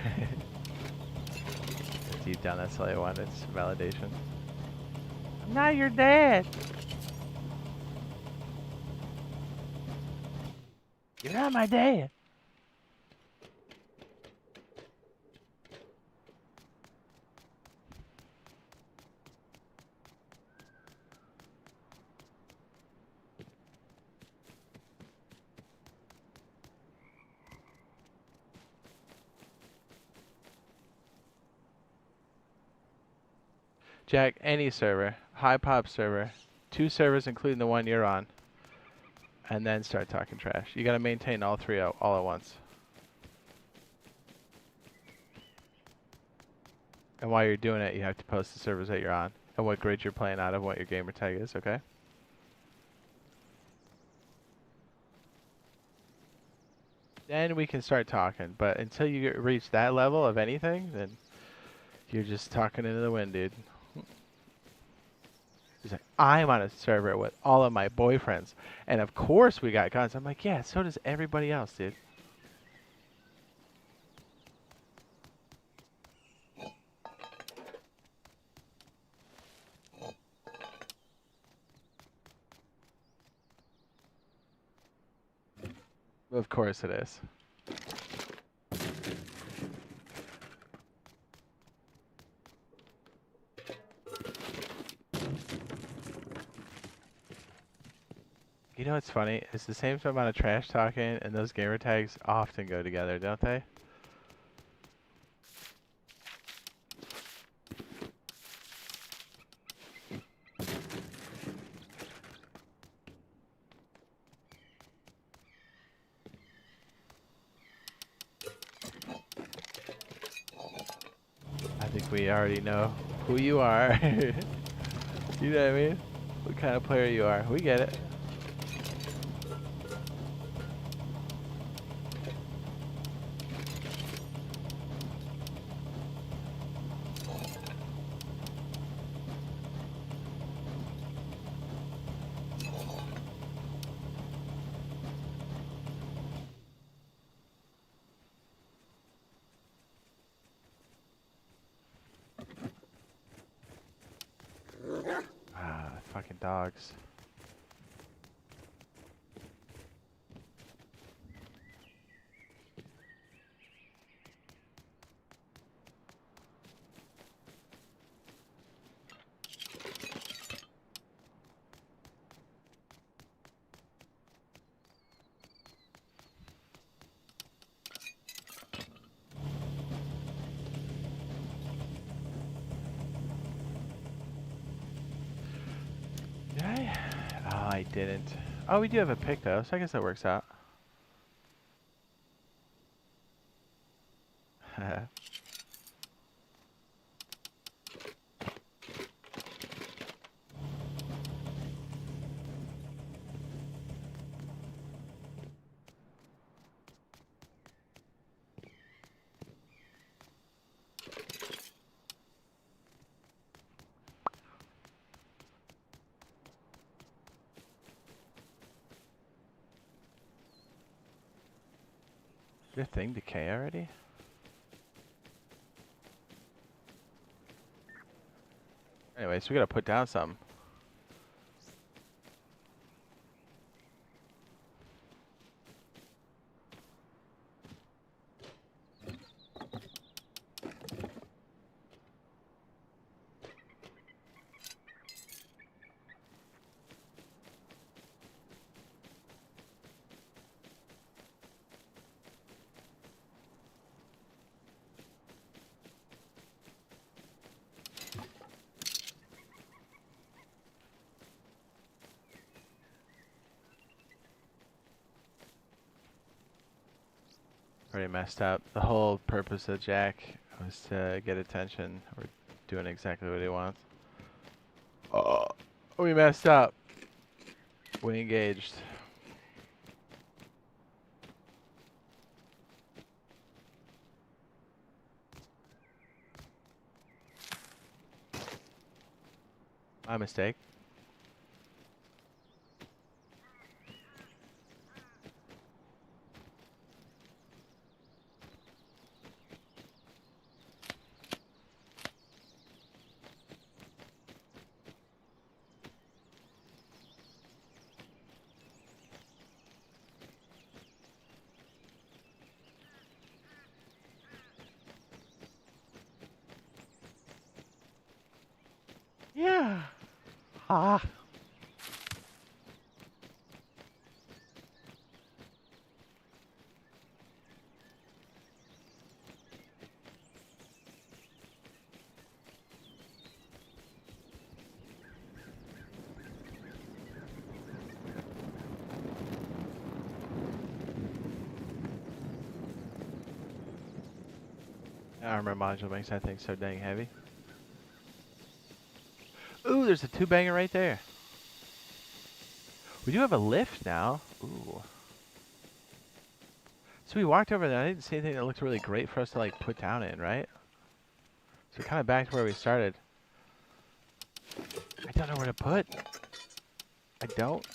Deep down, that's all I want. It's validation. I'm not your dad. You're not my dad. Jack, any server, high pop server, 2 servers including the one you're on, and then start talking trash. You gotta maintain all 3 all at once. And while you're doing it, you have to post the servers that you're on and what grid you're playing out of, what your gamer tag is, okay? Then we can start talking, but until you reach that level of anything, then you're just talking into the wind, dude. He's like, I'm on a server with all of my boyfriends, and of course we got guns. I'm like, yeah, so does everybody else, dude. Of course it is. You know what's funny? It's the same amount of trash talking, and those gamer tags often go together, don't they? I think we already know who you are. You know what I mean? What kind of player you are. We get it. Ah, fucking dogs. Did I? Oh, I didn't. Oh, we do have a pick though, so I guess that works out. Did your thing decay already? Anyway, so we gotta put down something. Pretty messed up. The whole purpose of Jack was to get attention. We're doing exactly what he wants. Oh, we messed up. We engaged. My mistake. Yeah. Ah. Armor module makes that thing so dang heavy. Ooh, there's a 2-banger right there. We do have a lift now. Ooh. So we walked over there. I didn't see anything that looked really great for us to like put down in, right? So kind of back to where we started. I don't know where to put. I don't.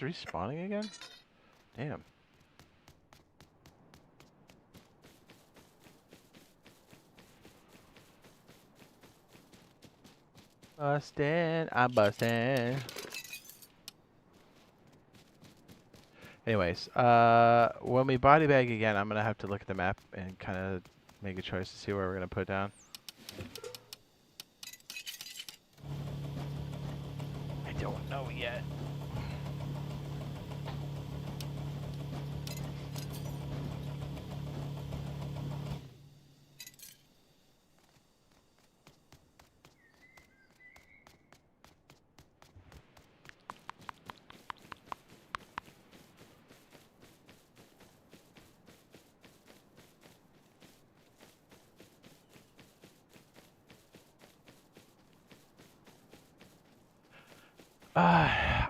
It's respawning again? Damn. Bustin', I'm bustin'. Anyways, when we body bag again, I'm gonna have to look at the map and kind of make a choice to see where we're gonna put down. I don't know yet.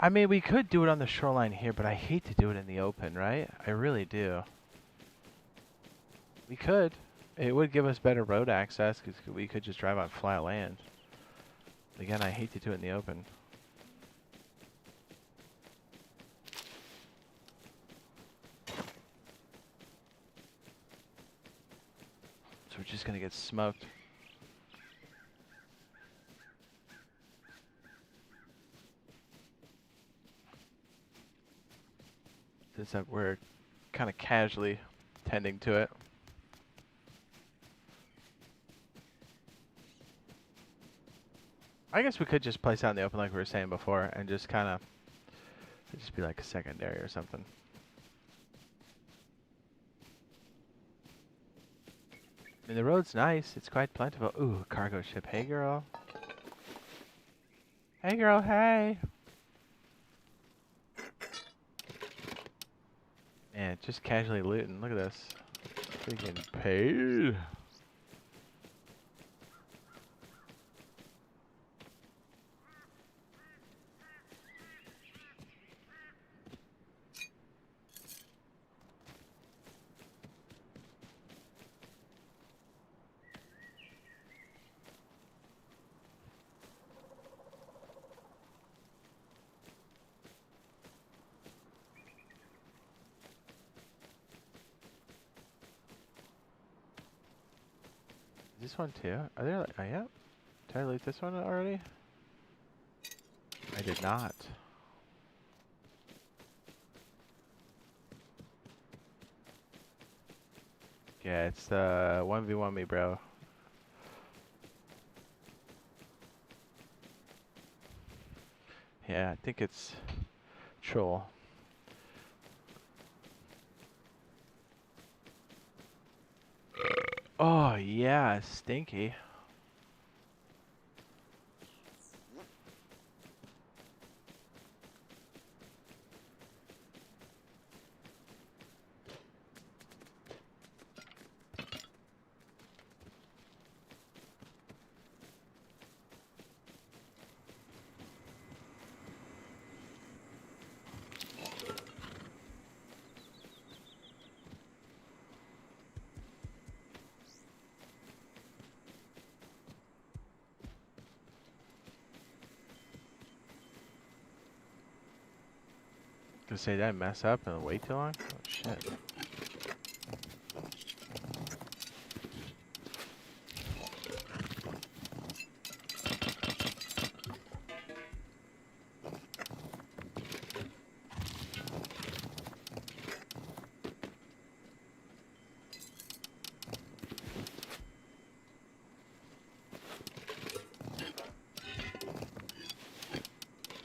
I mean, we could do it on the shoreline here, but I hate to do it in the open, right? I really do. We could. It would give us better road access because we could just drive on flat land. But again, I hate to do it in the open. So we're just gonna get smoked. Since we're kind of casually tending to it. I guess we could just place out in the open like we were saying before and just kind of just be like a secondary or something. I mean, the road's nice. It's quite plentiful. Ooh, cargo ship. Hey, girl. Hey, girl. Hey. Man, just casually looting. Look at this. Freaking paid. This one too? Are there like, oh yeah. Did I loot this one already? I did not. Yeah, it's the 1v1 me, bro. Yeah, I think it's troll. Oh yeah, stinky. Gonna say that mess up and wait too long? Oh shit.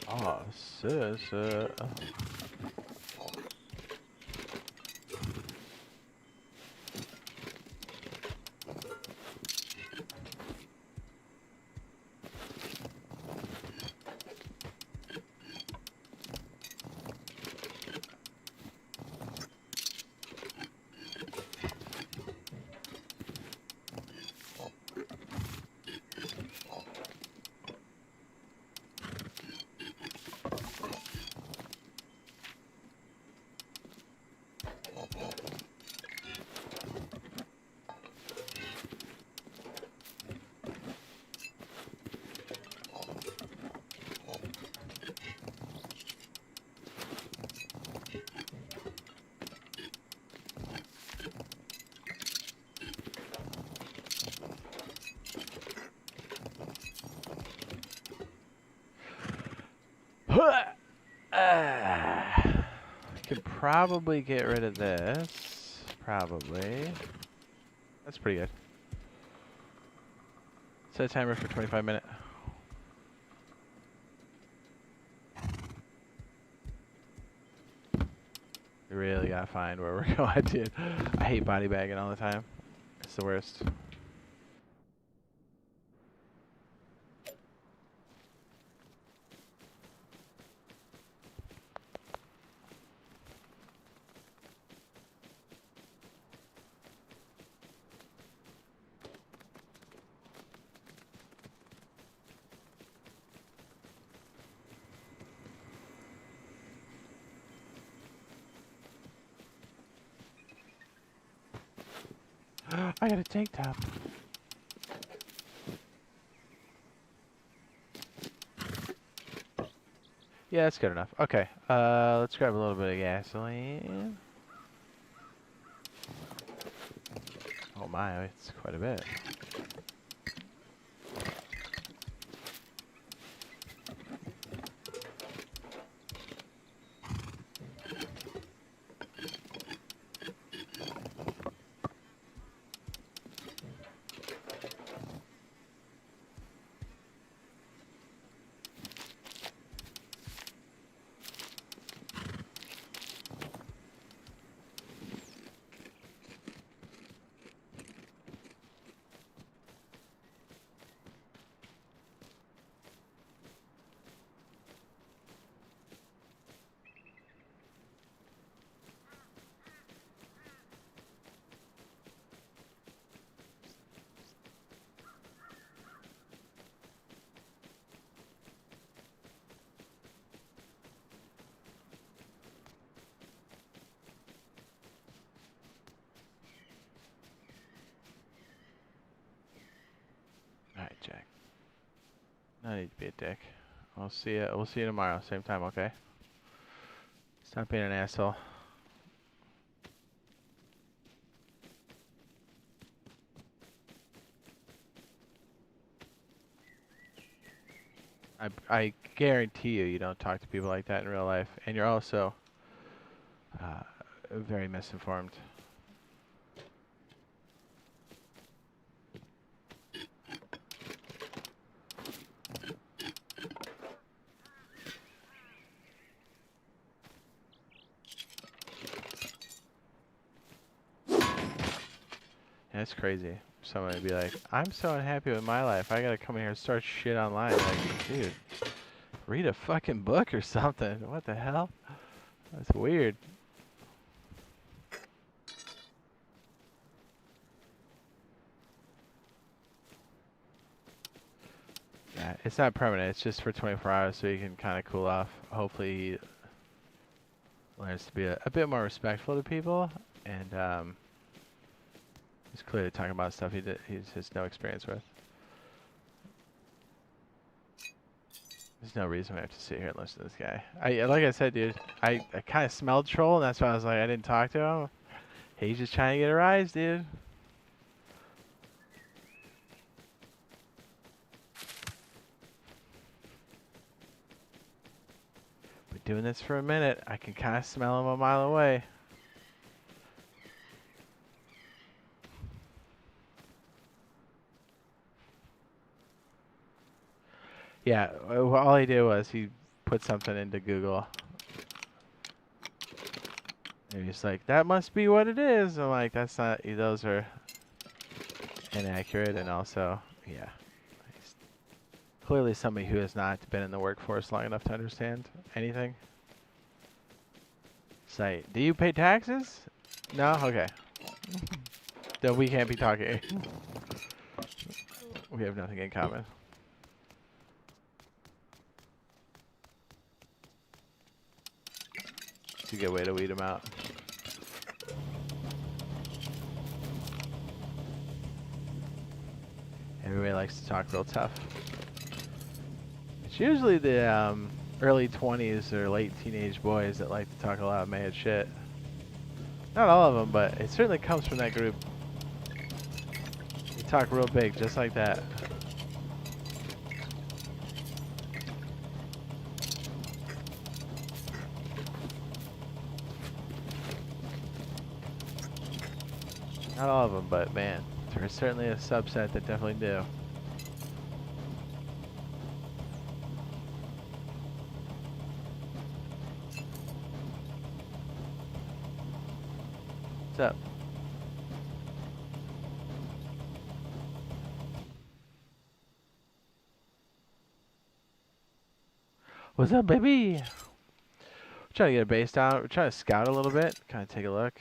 Oh, sis. Could probably get rid of this. Probably. That's pretty good. Set a timer for 25 minutes. We really gotta find where we're going, dude. I hate body bagging all the time. It's the worst. I got a tank top. Yeah, that's good enough. Okay, let's grab a little bit of gasoline. Oh my, it's quite a bit. Alright, Jack. No need to be a dick. We'll see you. We'll see you tomorrow, same time, okay? Stop being an asshole. I guarantee you don't talk to people like that in real life, and you're also very misinformed. Yeah, it's crazy. Someone would be like, I'm so unhappy with my life. I gotta come in here and start shit online. Like, dude, read a fucking book or something. What the hell? That's weird. Yeah, it's not permanent. It's just for 24 hours so you can kind of cool off. Hopefully he learns to be a bit more respectful to people. And he's clearly talking about stuff he has no experience with. There's no reason we have to sit here and listen to this guy. Like I said, dude, I kind of smelled troll, and that's why I was like, I didn't talk to him. He's just trying to get a rise, dude. Been doing this for a minute. I can kind of smell him a mile away. Yeah, all he did was he put something into Google. And he's like, that must be what it is. I'm like, that's not, those are inaccurate. And also, yeah, he's clearly somebody who has not been in the workforce long enough to understand anything. Say, do you pay taxes? No? Okay. Then we can't be talking. We have nothing in common. It's a good way to weed them out. Everybody likes to talk real tough. It's usually the early 20s or late teenage boys that like to talk a lot of mad shit. Not all of them, but it certainly comes from that group. They talk real big, just like that. Not all of them, but man, there's certainly a subset that definitely do. What's up? What's up, baby? We're trying to get a base down. We're trying to scout a little bit, kind of take a look.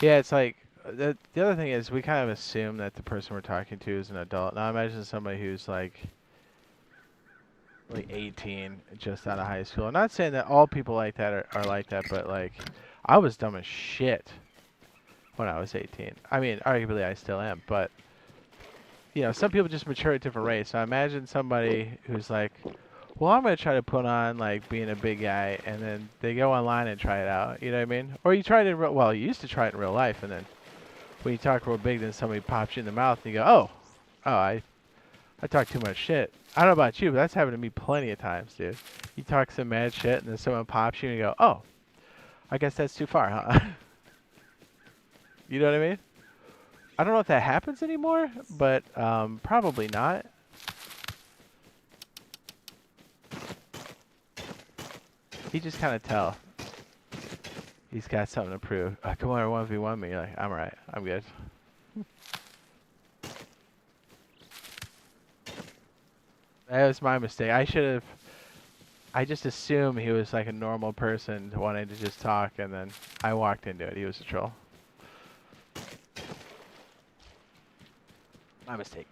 Yeah, it's like, the other thing is we kind of assume that the person we're talking to is an adult. Now imagine somebody who's like 18, just out of high school. I'm not saying that all people like that are like that, but like, I was dumb as shit when I was 18. I mean, arguably I still am, but you know, some people just mature at different rates. So I imagine somebody who's like, well, I'm going to try to put on like being a big guy, and then they go online and try it out. You know what I mean? Or you try it in real, well, you used to try it in real life, and then when you talk real big, then somebody pops you in the mouth, and you go, I talk too much shit. I don't know about you, but that's happened to me plenty of times, dude. You talk some mad shit, and then someone pops you, and you go, oh, I guess that's too far, huh? You know what I mean? I don't know if that happens anymore, but probably not. You just kind of tell. He's got something to prove. Come on, 1v1 me. You're like, I'm alright. I'm good. That was my mistake. I should have. I just assumed he was like a normal person wanting to just talk, and then I walked into it. He was a troll. My mistake.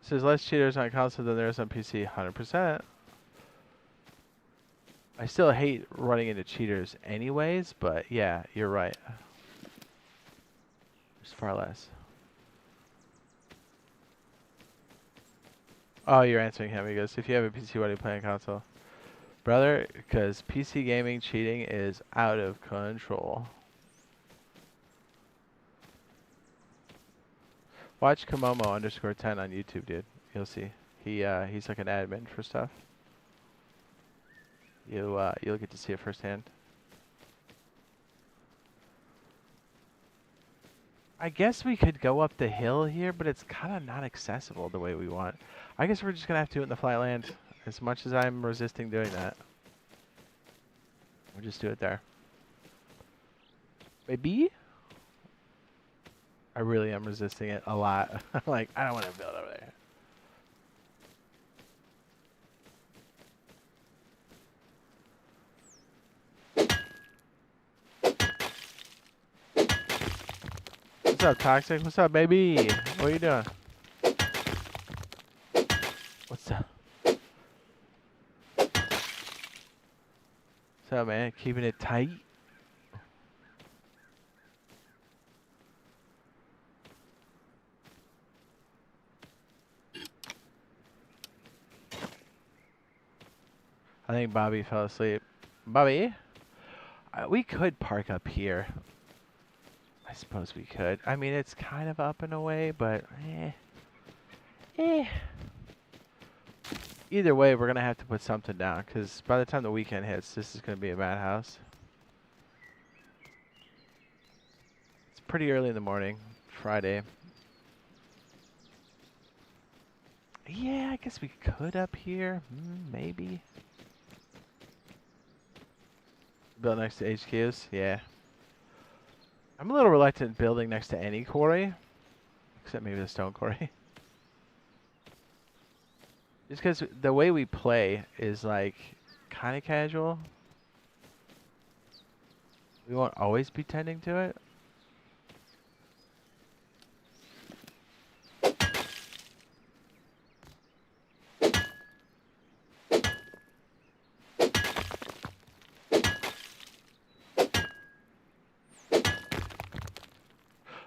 There's less cheaters on console than there is on PC. 100%. I still hate running into cheaters anyways, but yeah, you're right. There's far less. Oh, you're answering him. He goes, if you have a PC, why do you play on console? Brother, because PC gaming cheating is out of control. Watch Kamomo_10 on YouTube, dude. You'll see. He's like an admin for stuff. You'll get to see it firsthand. I guess we could go up the hill here, but it's kind of not accessible the way we want. I guess we're just gonna have to do it in the flatland. As much as I'm resisting doing that, we'll just do it there. Maybe. I really am resisting it a lot. Like, I don't want to build over there. What's up, Toxic? What's up, baby? What are you doing? What's up? What's up, man? Keeping it tight? I think Bobby fell asleep. Bobby? We could park up here. I suppose we could. I mean, it's kind of up and away, but Either way, we're going to have to put something down, because by the time the weekend hits, this is going to be a madhouse. It's pretty early in the morning, Friday. Yeah, I guess we could up here. Maybe. Build next to HQs? Yeah. I'm a little reluctant building next to any quarry. Except maybe the stone quarry. Just because the way we play is like kind of casual. We won't always be tending to it.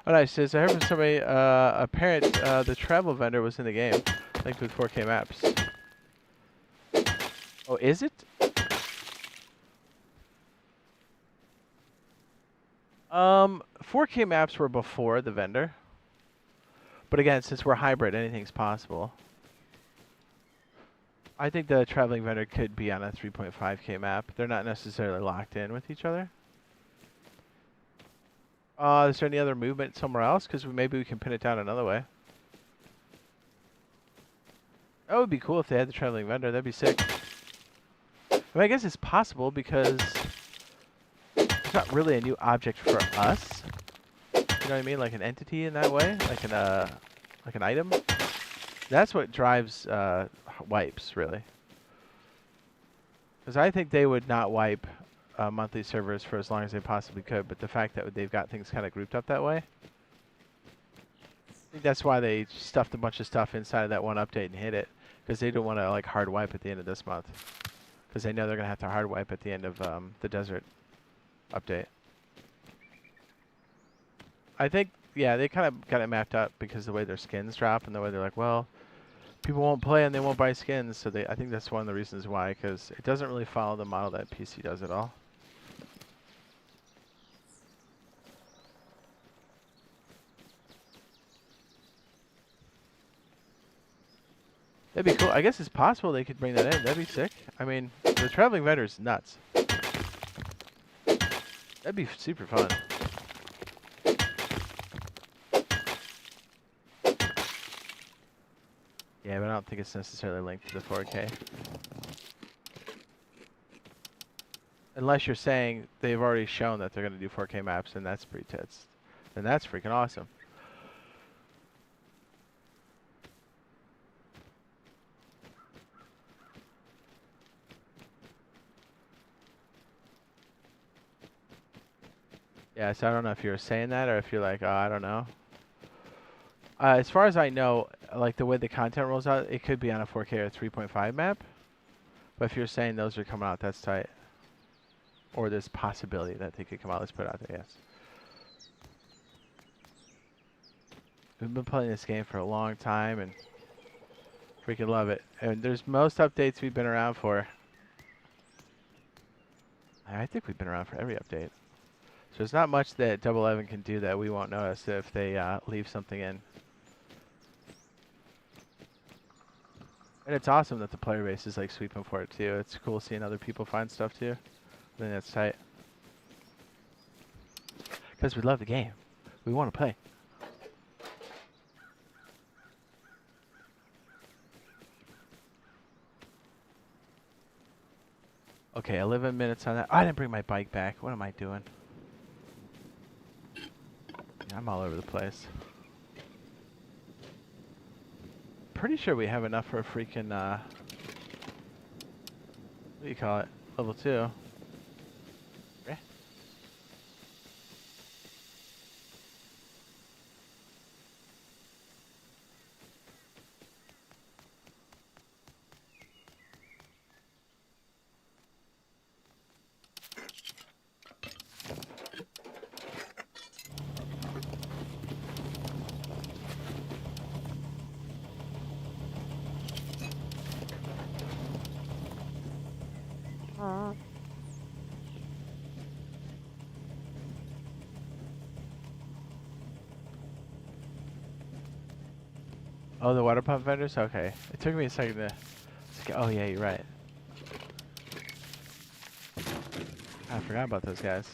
Oh, nice. Says, I heard from somebody, apparent the travel vendor was in the game. Linked with 4K maps. Oh, is it? 4K maps were before the vendor. But again, since we're hybrid, anything's possible. I think the traveling vendor could be on a 3.5K map. They're not necessarily locked in with each other. Is there any other movement somewhere else? Because maybe we can pin it down another way. That would be cool if they had the traveling vendor. That'd be sick. I mean, I guess it's possible because it's not really a new object for us. You know what I mean? Like an entity in that way, like an item. That's what drives wipes, really. Because I think they would not wipe monthly servers for as long as they possibly could, but the fact that they've got things kind of grouped up that way, I think that's why they stuffed a bunch of stuff inside of that one update and hit it, because they don't want to like hard wipe at the end of this month, because they know they're gonna have to hard wipe at the end of the desert update. I think, yeah, they kind of got it mapped up because the way their skins drop and the way they're like, well, people won't play and they won't buy skins, so I think that's one of the reasons why, because it doesn't really follow the model that PC does at all. That'd be cool. I guess it's possible they could bring that in. That'd be sick. I mean, the traveling vendor's nuts. That'd be super fun. Yeah, but I don't think it's necessarily linked to the 4K. Unless you're saying they've already shown that they're going to do 4K maps, and that's pretty tits. And that's freaking awesome. Yeah, so I don't know if you're saying that or if you're like, oh, I don't know. As far as I know, like the way the content rolls out, it could be on a 4K or 3.5 map. But if you're saying those are coming out, that's tight. Or there's possibility that they could come out. Let's put it out there, yes. We've been playing this game for a long time and freaking love it. And there's most updates we've been around for. I think we've been around for every update. So there's not much that Double 11 can do that we won't notice if they leave something in. And it's awesome that the player base is like sweeping for it too. It's cool seeing other people find stuff too. I think that's tight. Because we love the game. We want to play. Okay, 11 minutes on that. Oh, I didn't bring my bike back. What am I doing? Yeah, I'm all over the place. Pretty sure we have enough for a freaking, what do you call it? Level 2. Eh? Oh, the water pump vendors? Okay. It took me a second to... Oh, yeah, you're right. I forgot about those guys.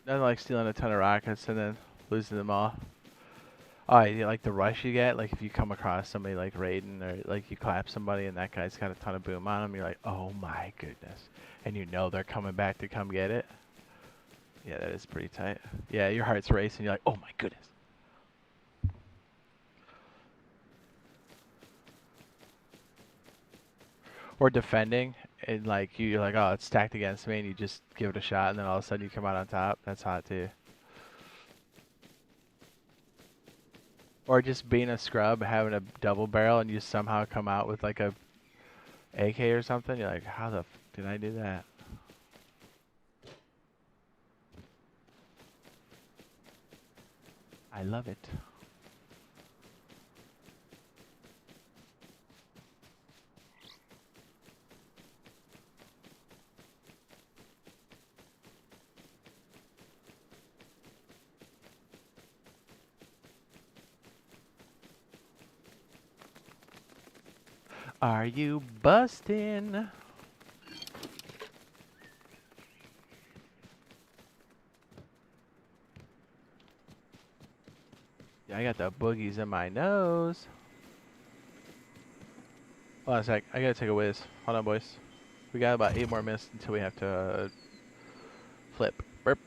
Nothing like stealing a ton of rockets and then losing them all. Oh, you like the rush you get? Like if you come across somebody like raiding or like you clap somebody and that guy's got a ton of boom on him, you're like, oh my goodness. And you know they're coming back to come get it. Yeah, that is pretty tight. Yeah, your heart's racing. You're like, oh my goodness. Or defending and like you're like, oh, it's stacked against me and you just give it a shot and then all of a sudden you come out on top. That's hot too. Or just being a scrub, having a double barrel, and you somehow come out with like a AK or something. You're like, how the f did I do that? I love it. Are you bustin'? Yeah, I got the boogies in my nose. Hold on a sec. I gotta take a whiz. Hold on, boys. We got about 8 more minutes until we have to flip. Burp.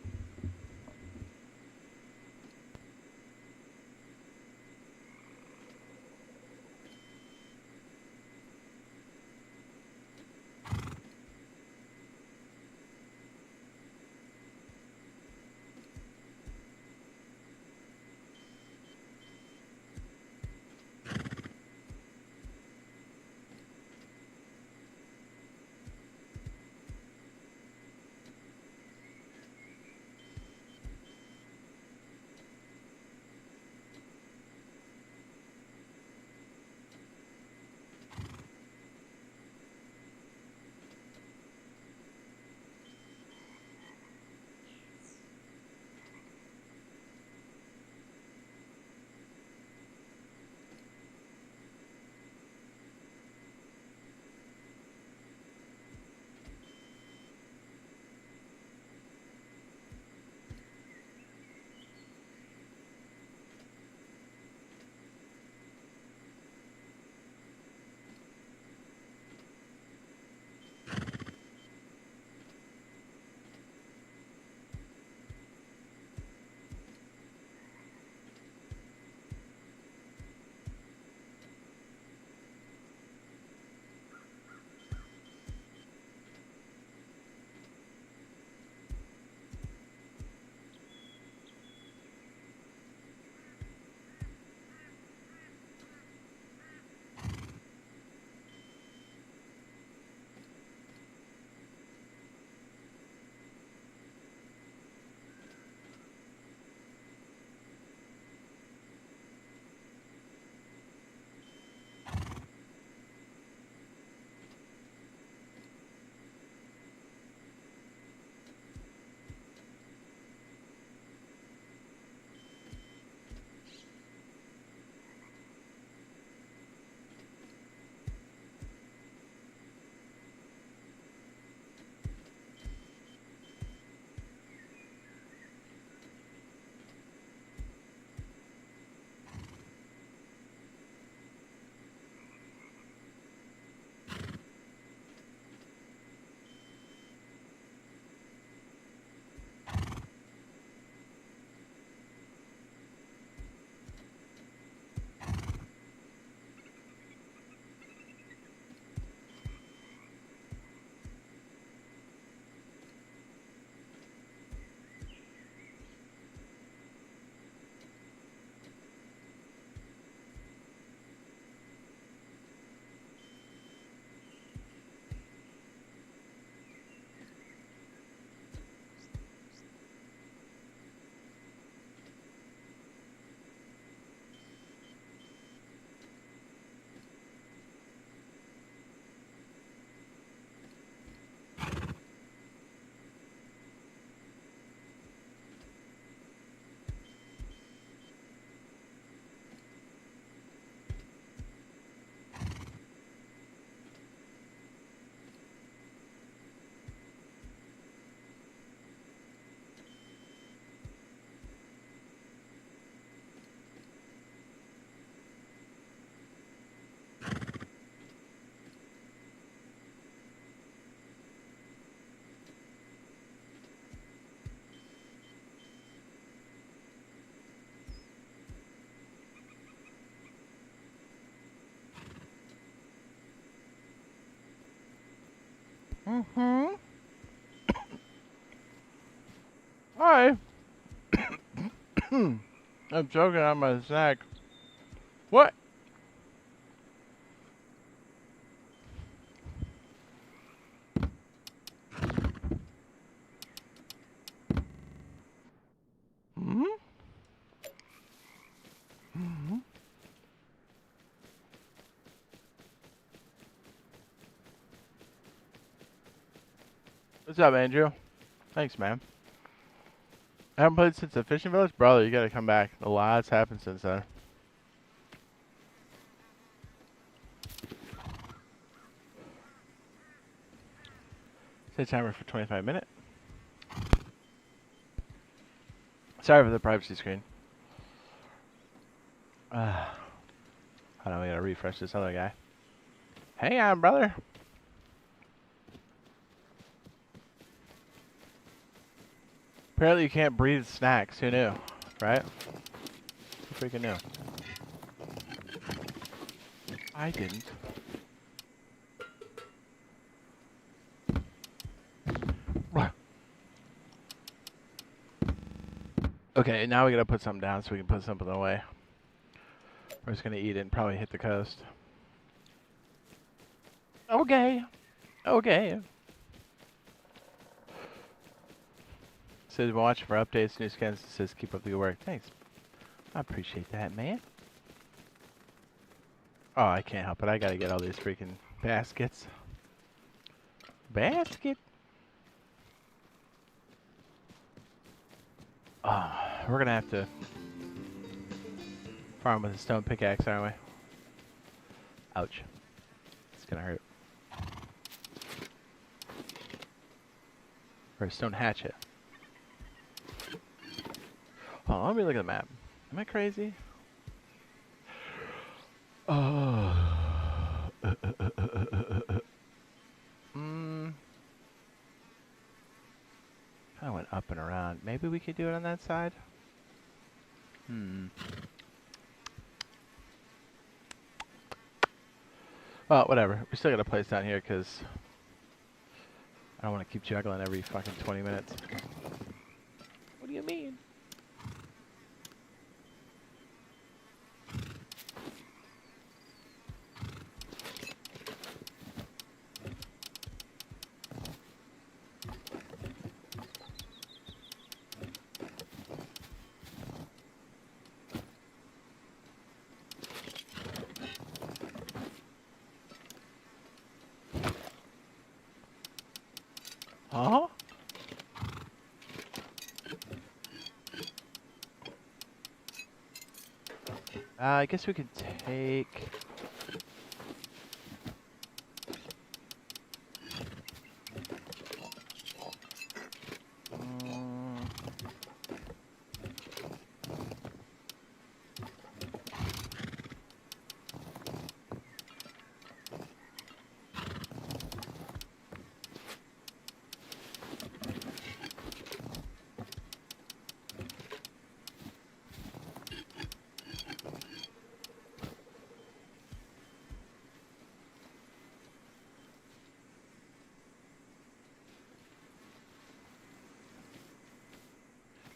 Mm-hmm. Hi. I'm choking on my snack. What? Hmm? Hmm? What's up, Andrew? Thanks, man. I haven't played since the fishing village? Brother, you gotta come back. A lot's happened since then. Set timer for 25 minutes. Sorry for the privacy screen. I don't know, we gotta refresh this other guy. Hang on, brother. Apparently you can't breathe snacks. Who knew? Right? Who freaking knew? I didn't. Okay, now we gotta put something down so we can put something away. We're just gonna eat it and probably hit the coast. Okay. Okay. Says watch for updates, new scans. It says keep up the good work. Thanks. I appreciate that, man. Oh, I can't help it. I gotta get all these freaking baskets. Basket. Oh, we're gonna have to farm with a stone pickaxe, aren't we? Ouch. It's gonna hurt. Or a stone hatchet. Oh, let me look at the map. Am I crazy? Oh. Kind of went up and around. Maybe we could do it on that side? Well, whatever. We still got a place down here because I don't want to keep juggling every fucking 20 minutes. What do you mean? Huh? I guess we could take...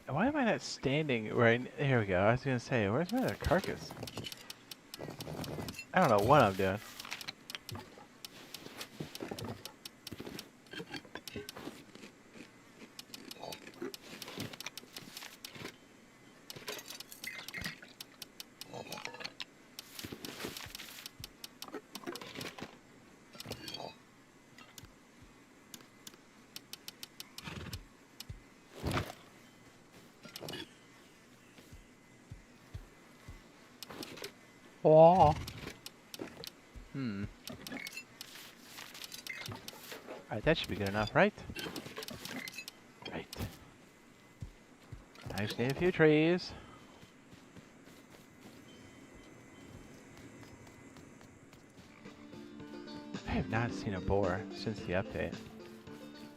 Why am I not standing right... Here we go. I was going to say, where's my other carcass? I don't know what I'm doing. Oh. Alright, that should be good enough, right? Right. I just need a few trees. I have not seen a boar since the update.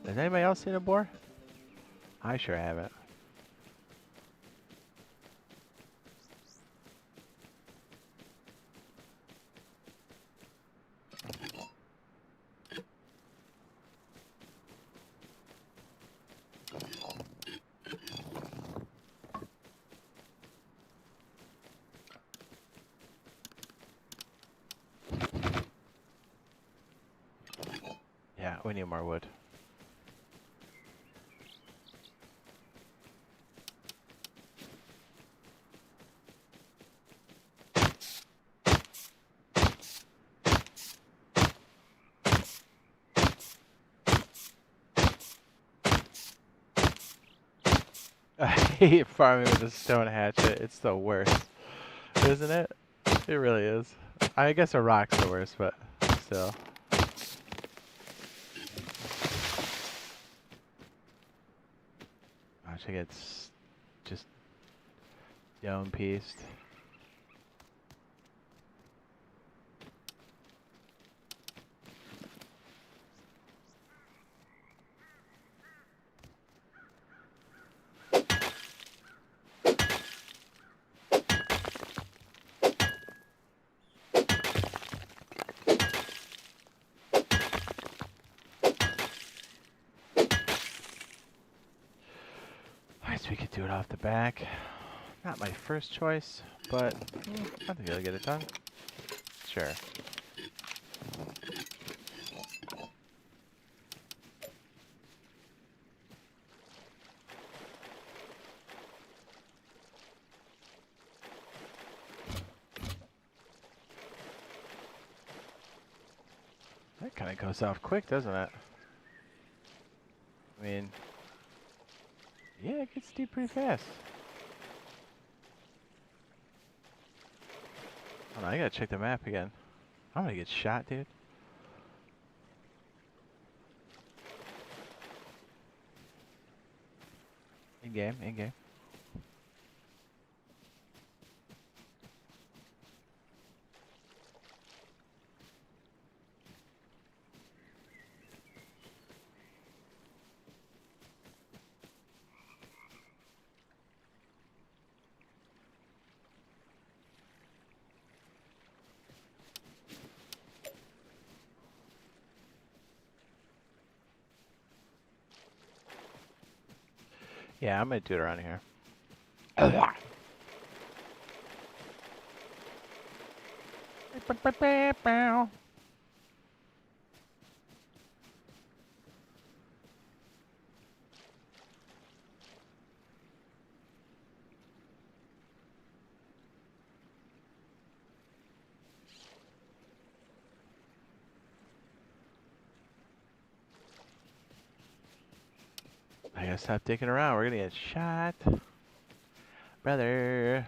Has anybody else seen a boar? I sure haven't. we need more wood. I hate farming with a stone hatchet. It's the worst, isn't it? It really is. I guess a rock's the worst, but still. Watch it gets just stone pieced. We could do it off the back. Not my first choice, but I think I'll get it done. Sure. That kind of goes off quick, doesn't it? I mean, yeah, it gets deep pretty fast. Hold on, I gotta check the map again. I'm gonna get shot, dude. In game, in game. Yeah, I'm gonna do it around here. I gotta stop dicking around. We're gonna get shot. Brother.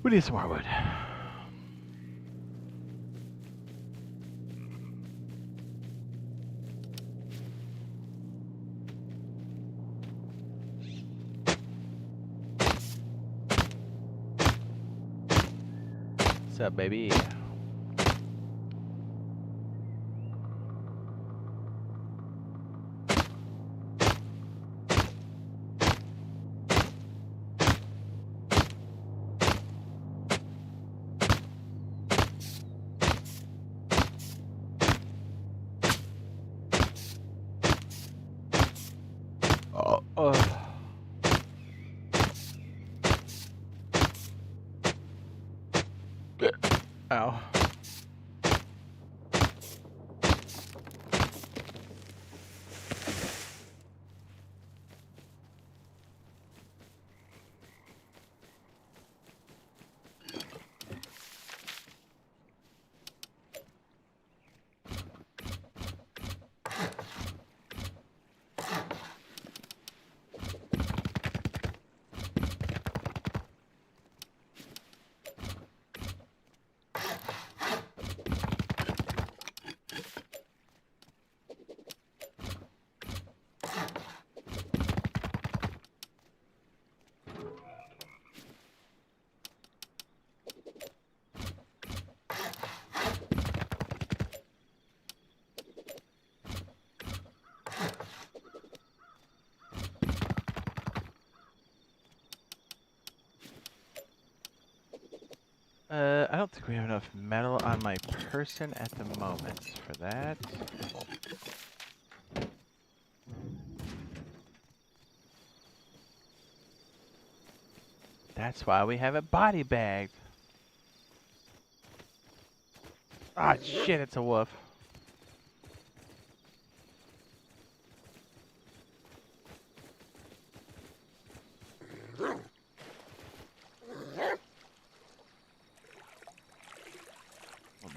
We need some more wood. What's up, baby? Ow. I don't think we have enough metal on my person at the moment for that. That's why we have it body bagged. Ah, shit, it's a wolf.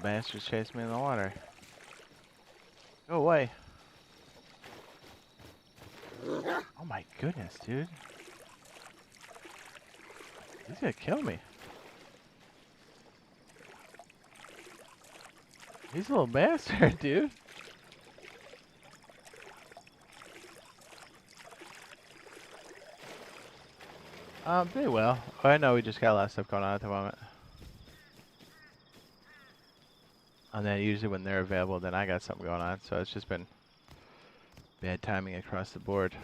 Bastards chased me in the water. Go away. Oh my goodness, dude. He's gonna kill me. He's a little bastard, dude. Pretty well. Oh, I know we just got a lot of stuff going on at the moment. And then usually when they're available, then I got something going on. So it's just been bad timing across the board.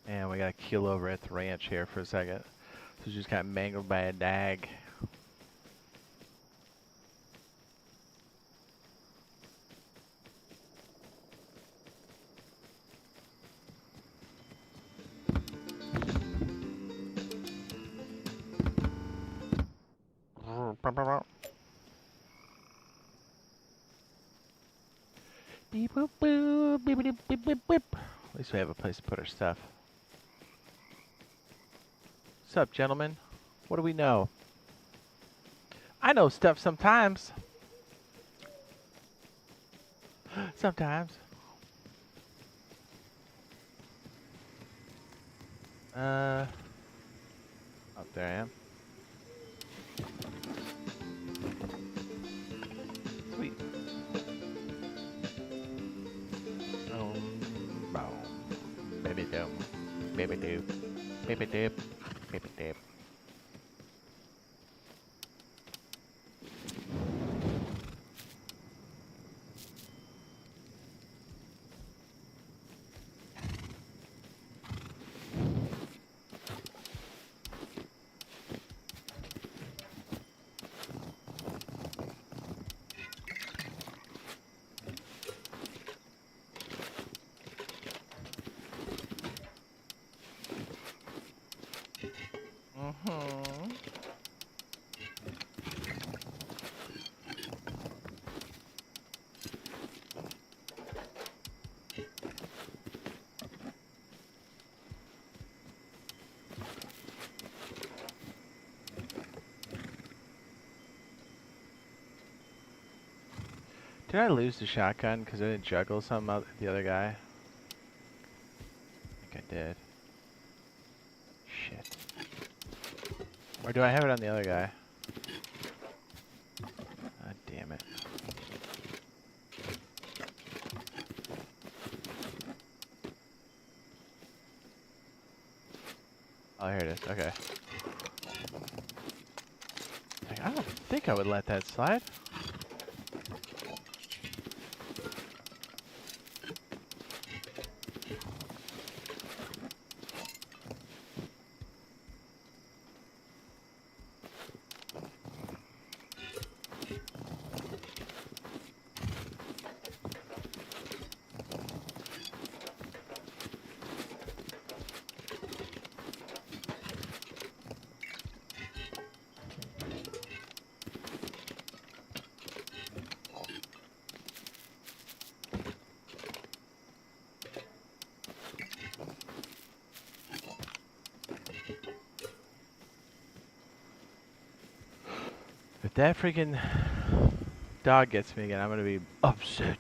And we got a keel over at the ranch here for a second. So just got mangled by a dag. Beep boop boop, beep beep beep beep beep. At least we have a place to put our stuff. What's up, gentlemen? What do we know? I know stuff sometimes. Sometimes. Oh, there I am. Sweet. Boom. Baby doom. Baby doop. Baby doop. Baby doop. Did I lose the shotgun because I didn't juggle some of the other guy? I think I did. Shit. Or do I have it on the other guy? Ah, damn it. Oh, here it is. Okay. Like, I don't think I would let that slide. If that freaking dog gets me again, I'm gonna be upset.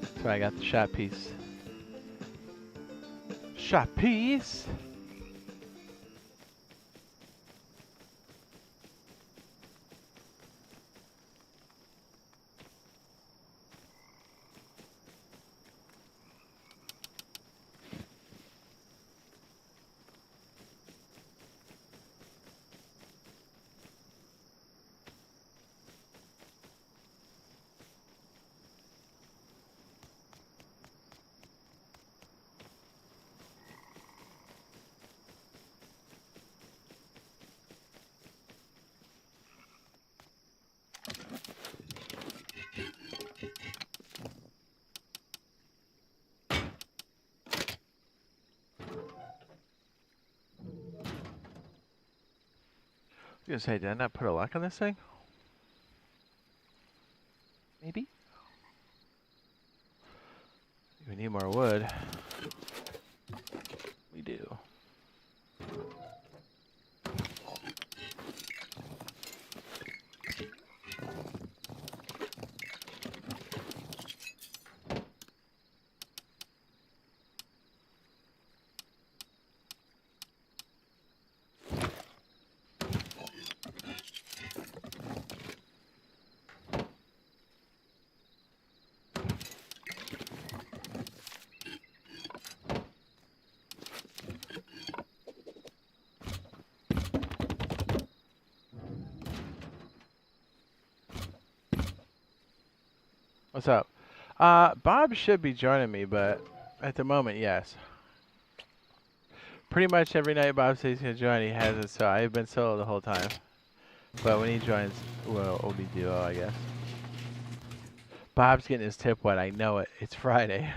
That's why I got the shot piece. Shot piece! I was gonna say, did I not put a lock on this thing? Maybe? We need more wood. We do. What's up? Bob should be joining me, but at the moment, yes. Pretty much every night Bob says he's gonna join, he hasn't, so I've been solo the whole time. But when he joins, we'll be duo, I guess. Bob's getting his tip wet, I know it. It's Friday.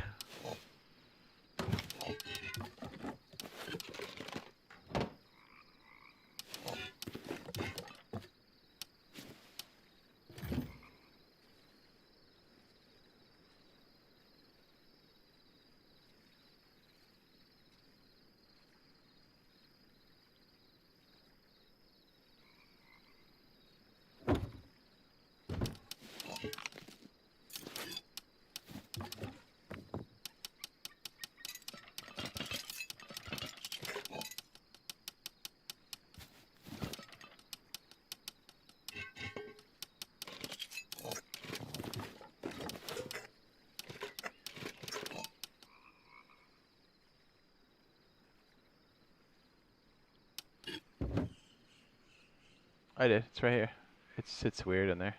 I did. It's right here. It sits weird in there.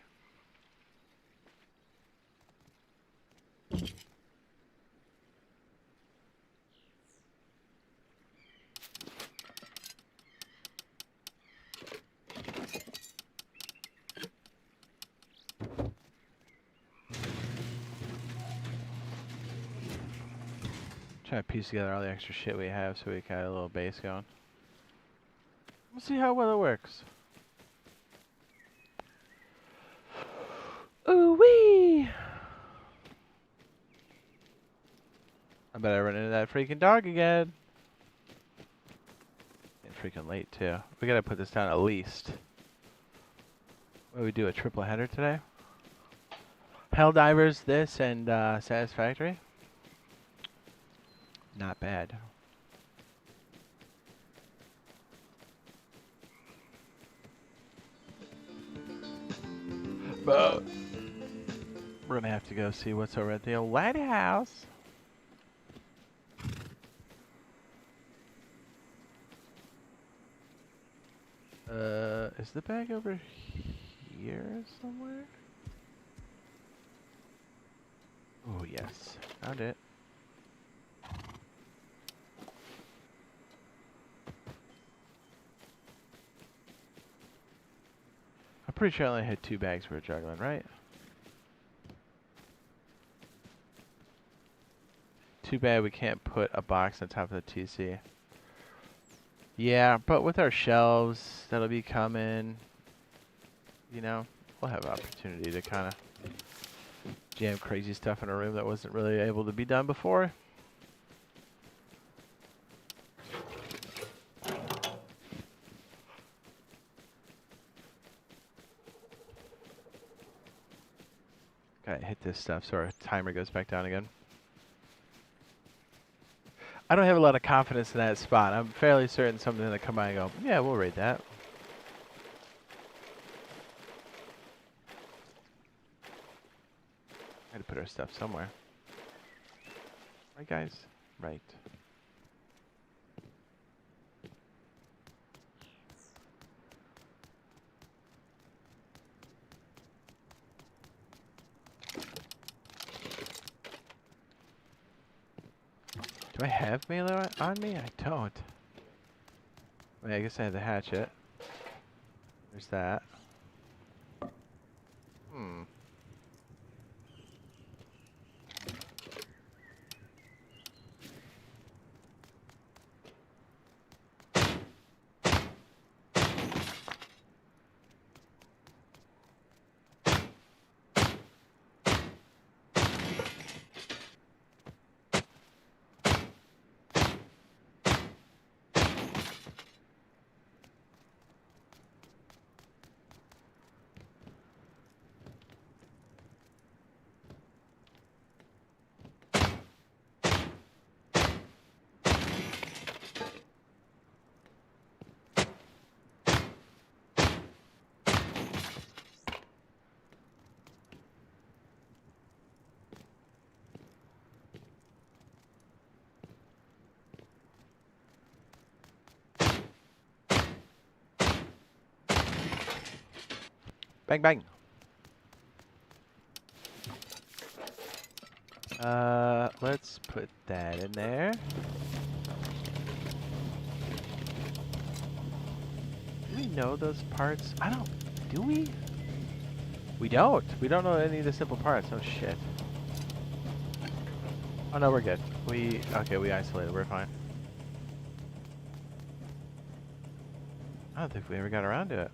Trying to piece together all the extra shit we have so we got a little base going. We'll see how well it works. Ooh wee! I bet I run into that freaking dog again. Getting freaking late too. We gotta put this down at least. What do we do? A triple header today? Helldivers, this, and Satisfactory. Not bad. But we're gonna have to go see what's over at the old lighthouse. Is the bag over here somewhere? Oh yes, found it. I'm pretty sure I only had 2 bags we were juggling, right? Too bad we can't put a box on top of the TC. Yeah, but with our shelves that'll be coming, you know, we'll have opportunity to kind of jam crazy stuff in a room that wasn't really able to be done before. Gotta hit this stuff so our timer goes back down again. I don't have a lot of confidence in that spot. I'm fairly certain something that come by and go, yeah, we'll raid that. Had to put our stuff somewhere. Right, guys? Right. Do I have melee on me? I don't. Wait, I guess I have the hatchet. There's that. Hmm. Bang, bang. Let's put that in there. Do we know those parts? I don't. Do we? We don't. We don't know any of the simple parts. Oh, shit. Oh, no, we're good. Okay, we isolated. We're fine. I don't think we ever got around to it.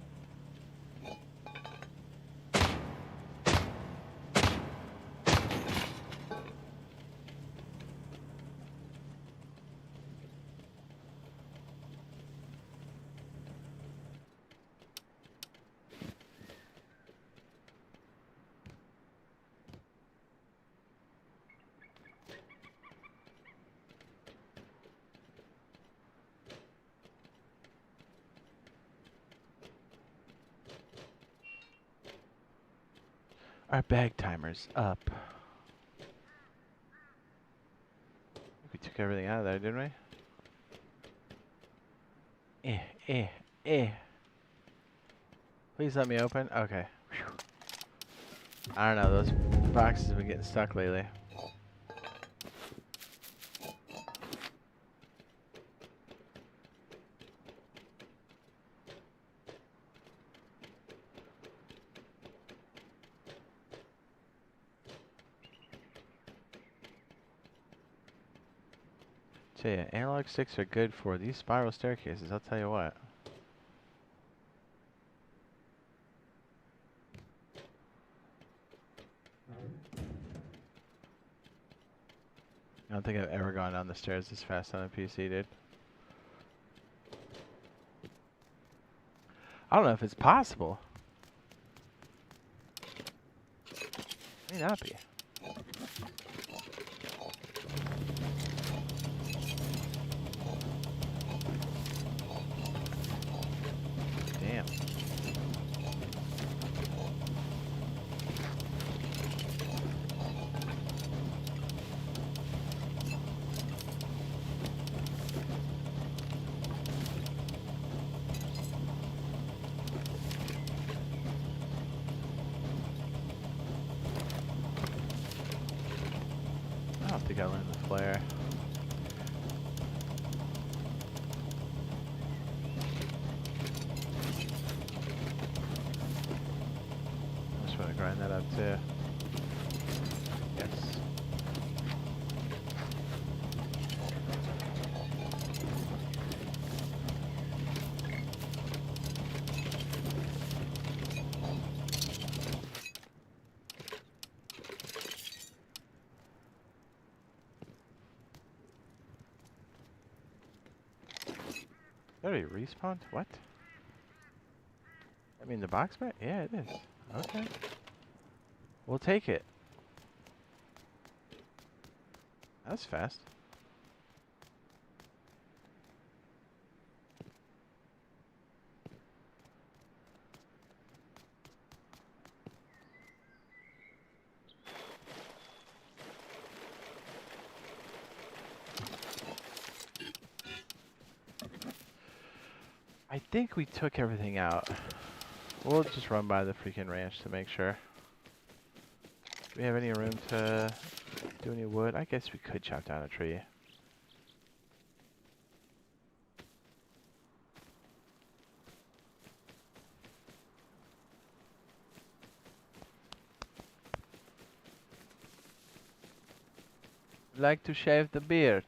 Our bag timer's up. We took everything out of there, didn't we? Please let me open. Okay. Whew. I don't know. Those boxes have been getting stuck lately. Tell ya, analog sticks are good for these spiral staircases. I'll tell you what. I don't think I've ever gone down the stairs this fast on a PC, dude. I don't know if it's possible. May not be. Damn. I don't think I learned the flare. I just want to grind that up too. Yes. Already respawned? What? I mean the box back? Yeah, it is. Okay. We'll take it. That's fast. I think we took everything out. We'll just run by the freaking ranch to make sure. Do we have any room to do any wood? I guess we could chop down a tree. Like to shave the beard,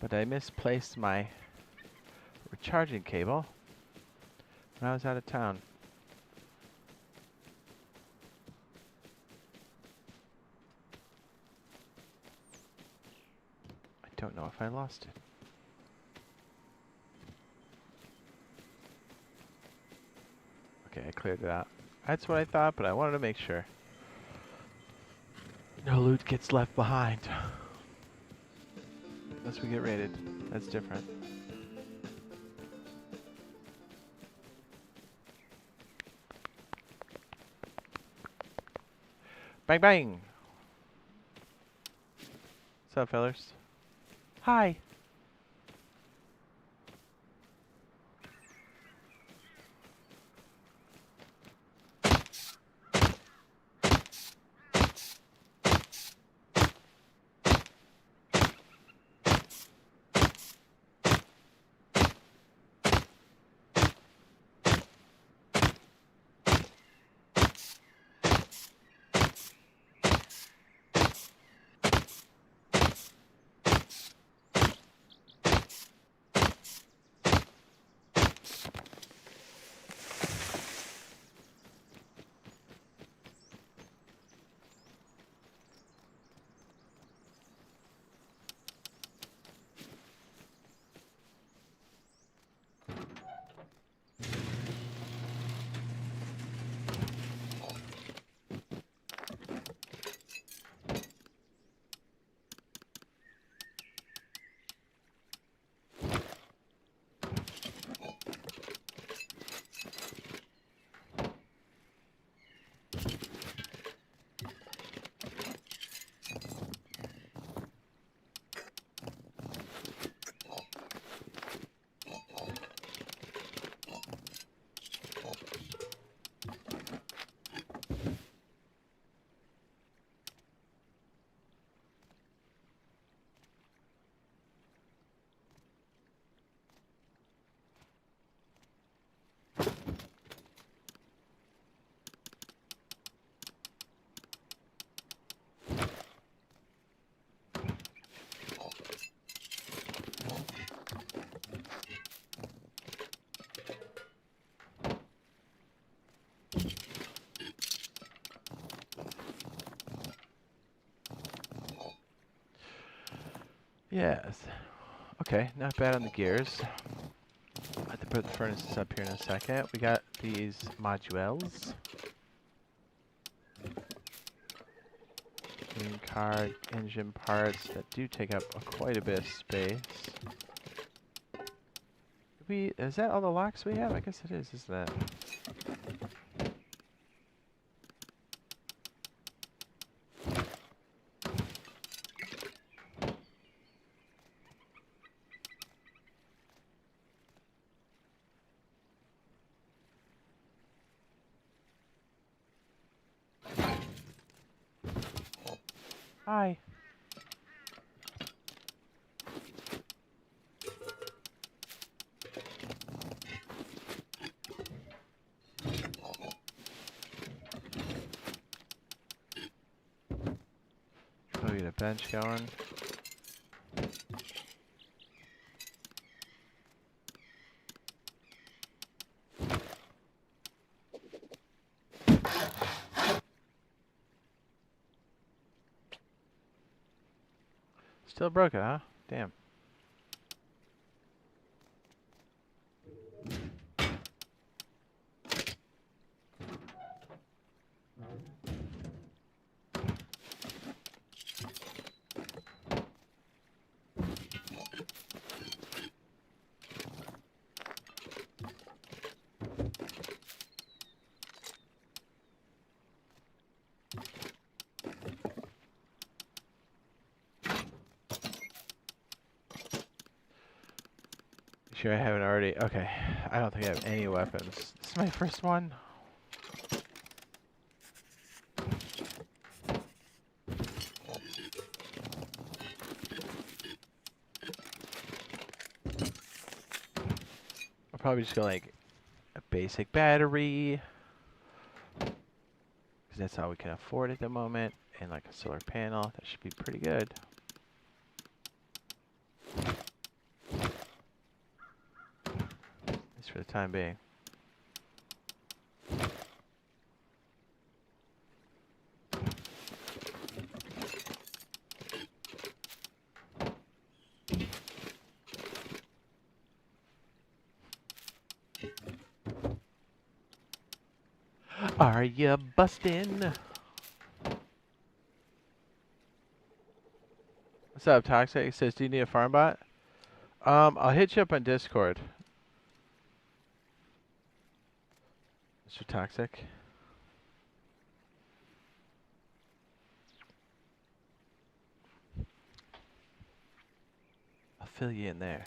but I misplaced my recharging cable when I was out of town. I don't know if I lost it. Okay, I cleared it out. That's what I thought, but I wanted to make sure. No loot gets left behind. Unless we get raided. That's different. Bang bang! What's up, fellers? Hi! Yes. Okay, not bad on the gears. I have to put the furnaces up here in a second. We got these modules. Machine card, engine parts that do take up quite a bit of space. Is that all the locks we have? I guess it is, isn't it? Hi. Oh, we get a bench going. Still broke it, huh? Damn. Sure I haven't already. Okay. I don't think I have any weapons. This is my first one. I'll probably just go like a basic battery. Because that's all we can afford at the moment. And like a solar panel. That should be pretty good. Just for the time being. Are you bustin'? What's up, Toxic? It says, do you need a farm bot? I'll hit you up on Discord. Mr. Toxic. I'll fill you in there.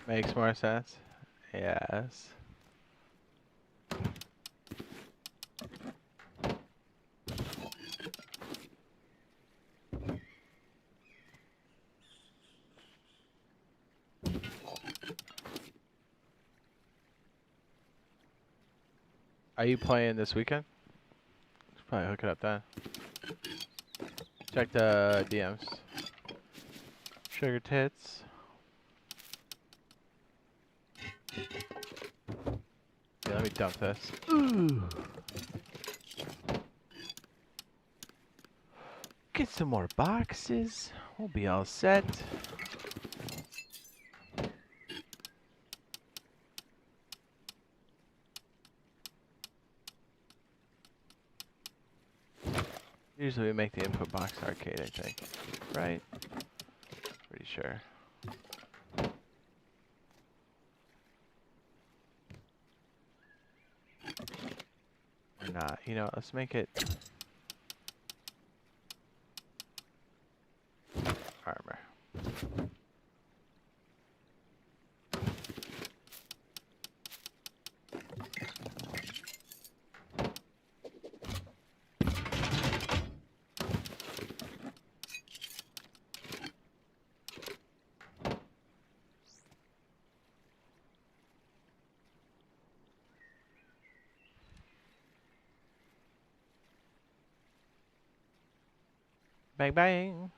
Makes more sense. Yes. Are you playing this weekend? Should probably hook it up then. Check the DMs. Sugar tits. Yeah, let me dump this. Ooh. Get some more boxes. We'll be all set. Usually we make the input box arcade, I think. Right? Pretty sure. Or not. You know, let's make it armor. Bang bang.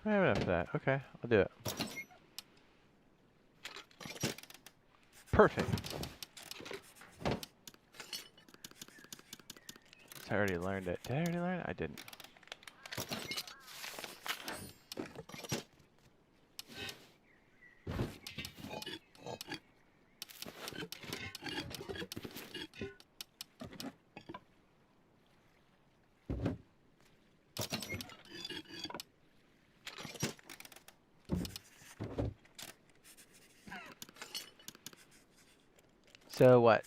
I have enough of that. Okay, I'll do it. Perfect. I already learned it. Did I already learn it? I didn't. So what?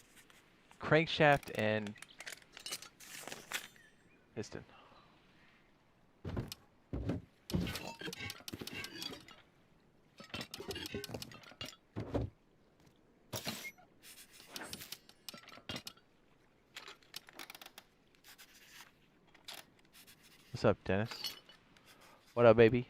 Crankshaft and piston. What's up, Dennis? What up, baby?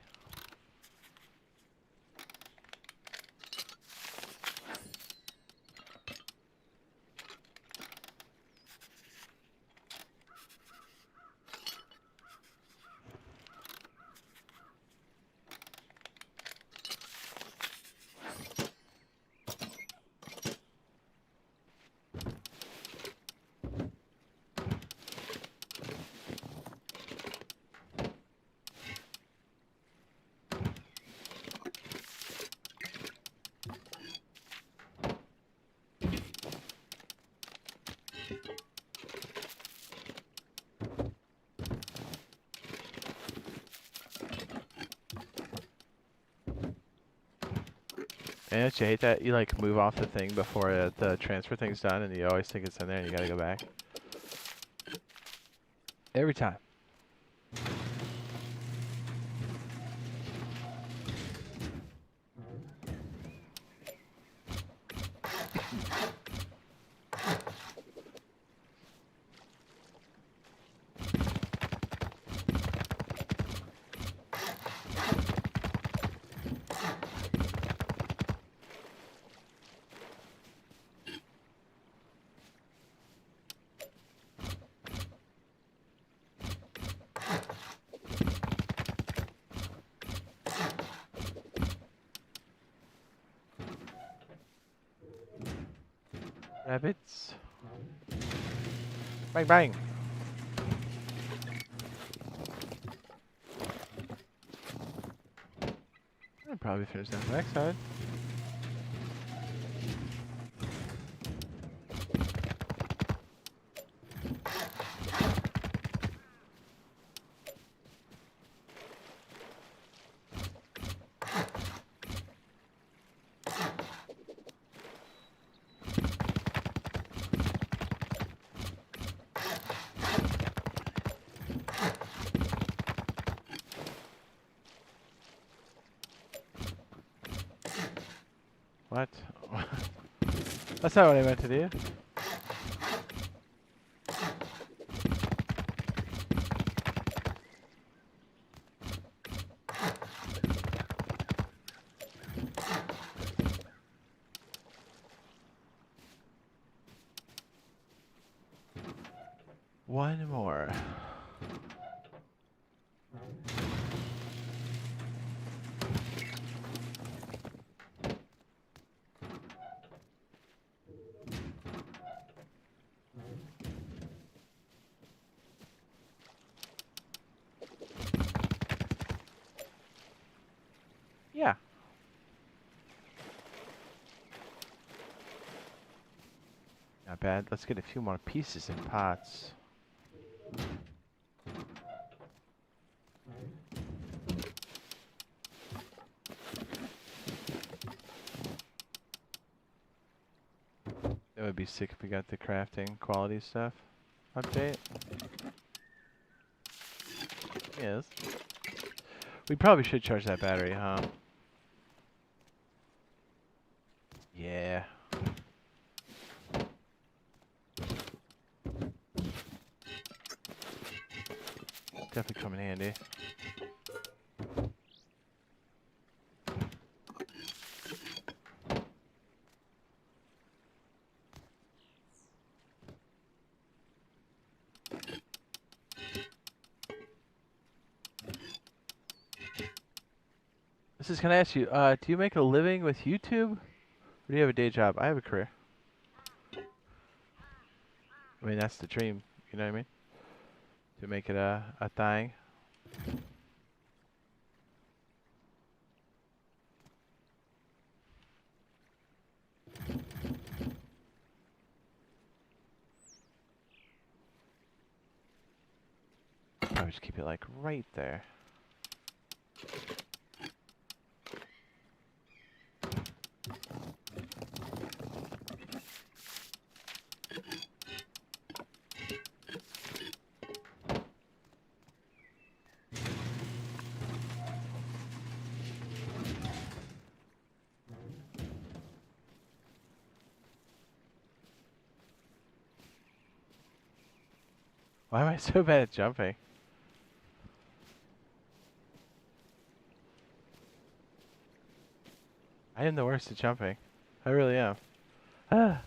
And don't you hate that? You like move off the thing before the transfer thing's done, and you always think it's in there, and you gotta go back. Every time. Rabbits. Bang bang. I'll probably finish that next side. What? That's not what I meant to do. One more. Yeah. Not bad. Let's get a few more pieces in pots. That would be sick if we got the crafting quality stuff update. Yes. We probably should charge that battery, huh? Yeah. Definitely come in handy. Can I ask you, do you make a living with YouTube? Or do you have a day job? I have a career. I mean, that's the dream. You know what I mean? To make it a thing. Probably just keep it like right there. Why am I so bad at jumping? I am the worst at jumping. I really am. Ah.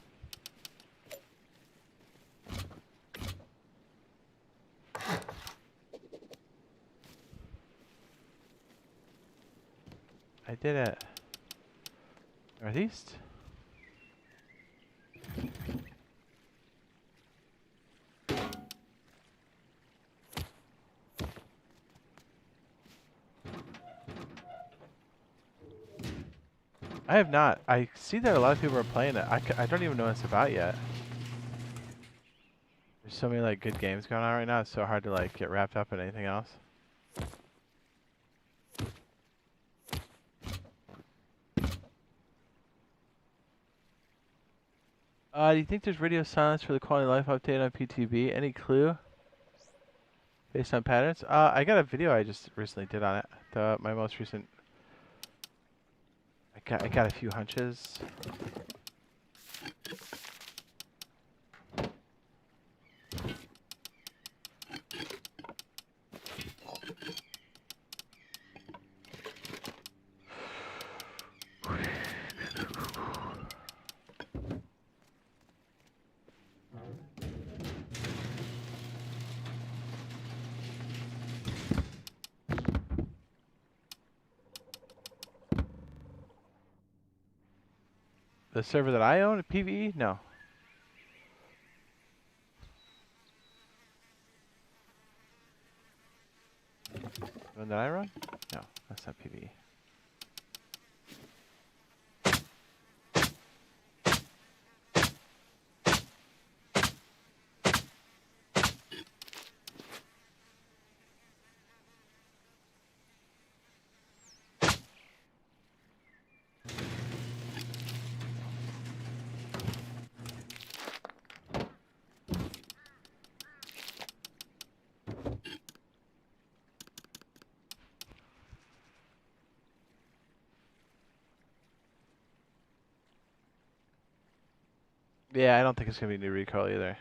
I did it. Northeast? I have not. I see that a lot of people are playing it. I don't even know what it's about yet. There's so many like good games going on right now. It's so hard to like get wrapped up in anything else. Do you think there's radio silence for the quality of life update on PTB? Any clue? Based on patterns? I got a video I just recently did on it. My most recent. I got a few hunches. The server that I own, PvE? No. The one that I run? No, that's not PvE. Yeah, I don't think it's gonna be new recall either.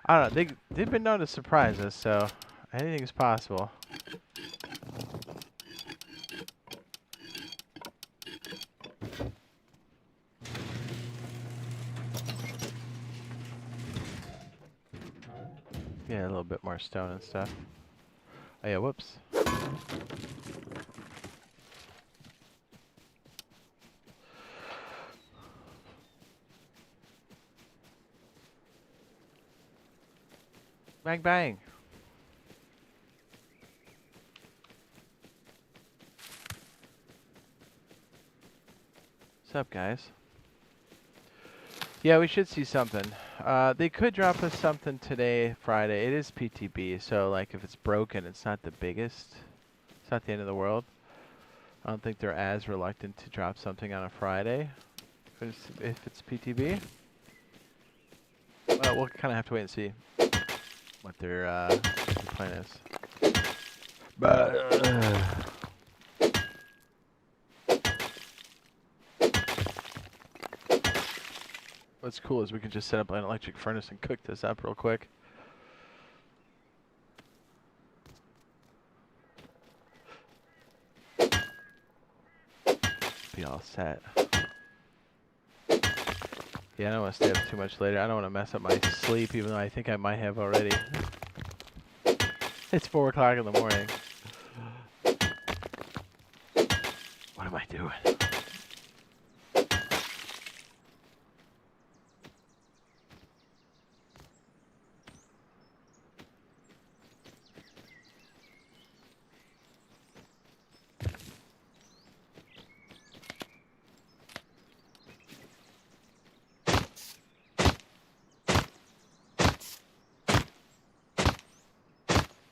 I don't know. They've been known to surprise us, so anything is possible. Yeah, a little bit more stone and stuff. Oh yeah, whoops. Bang bang. What's up, guys? Yeah, we should see something. They could drop us something today, Friday. It is PTB, so like if it's broken, it's not the biggest. It's not the end of the world. I don't think they're as reluctant to drop something on a Friday if it's PTB. Well, we'll kind of have to wait and see what their plan is. But What's cool is we can just set up an electric furnace and cook this up real quick. Be all set. Yeah, I don't want to stay up too much later. I don't want to mess up my sleep, even though I think I might have already. It's 4 o'clock in the morning. What am I doing?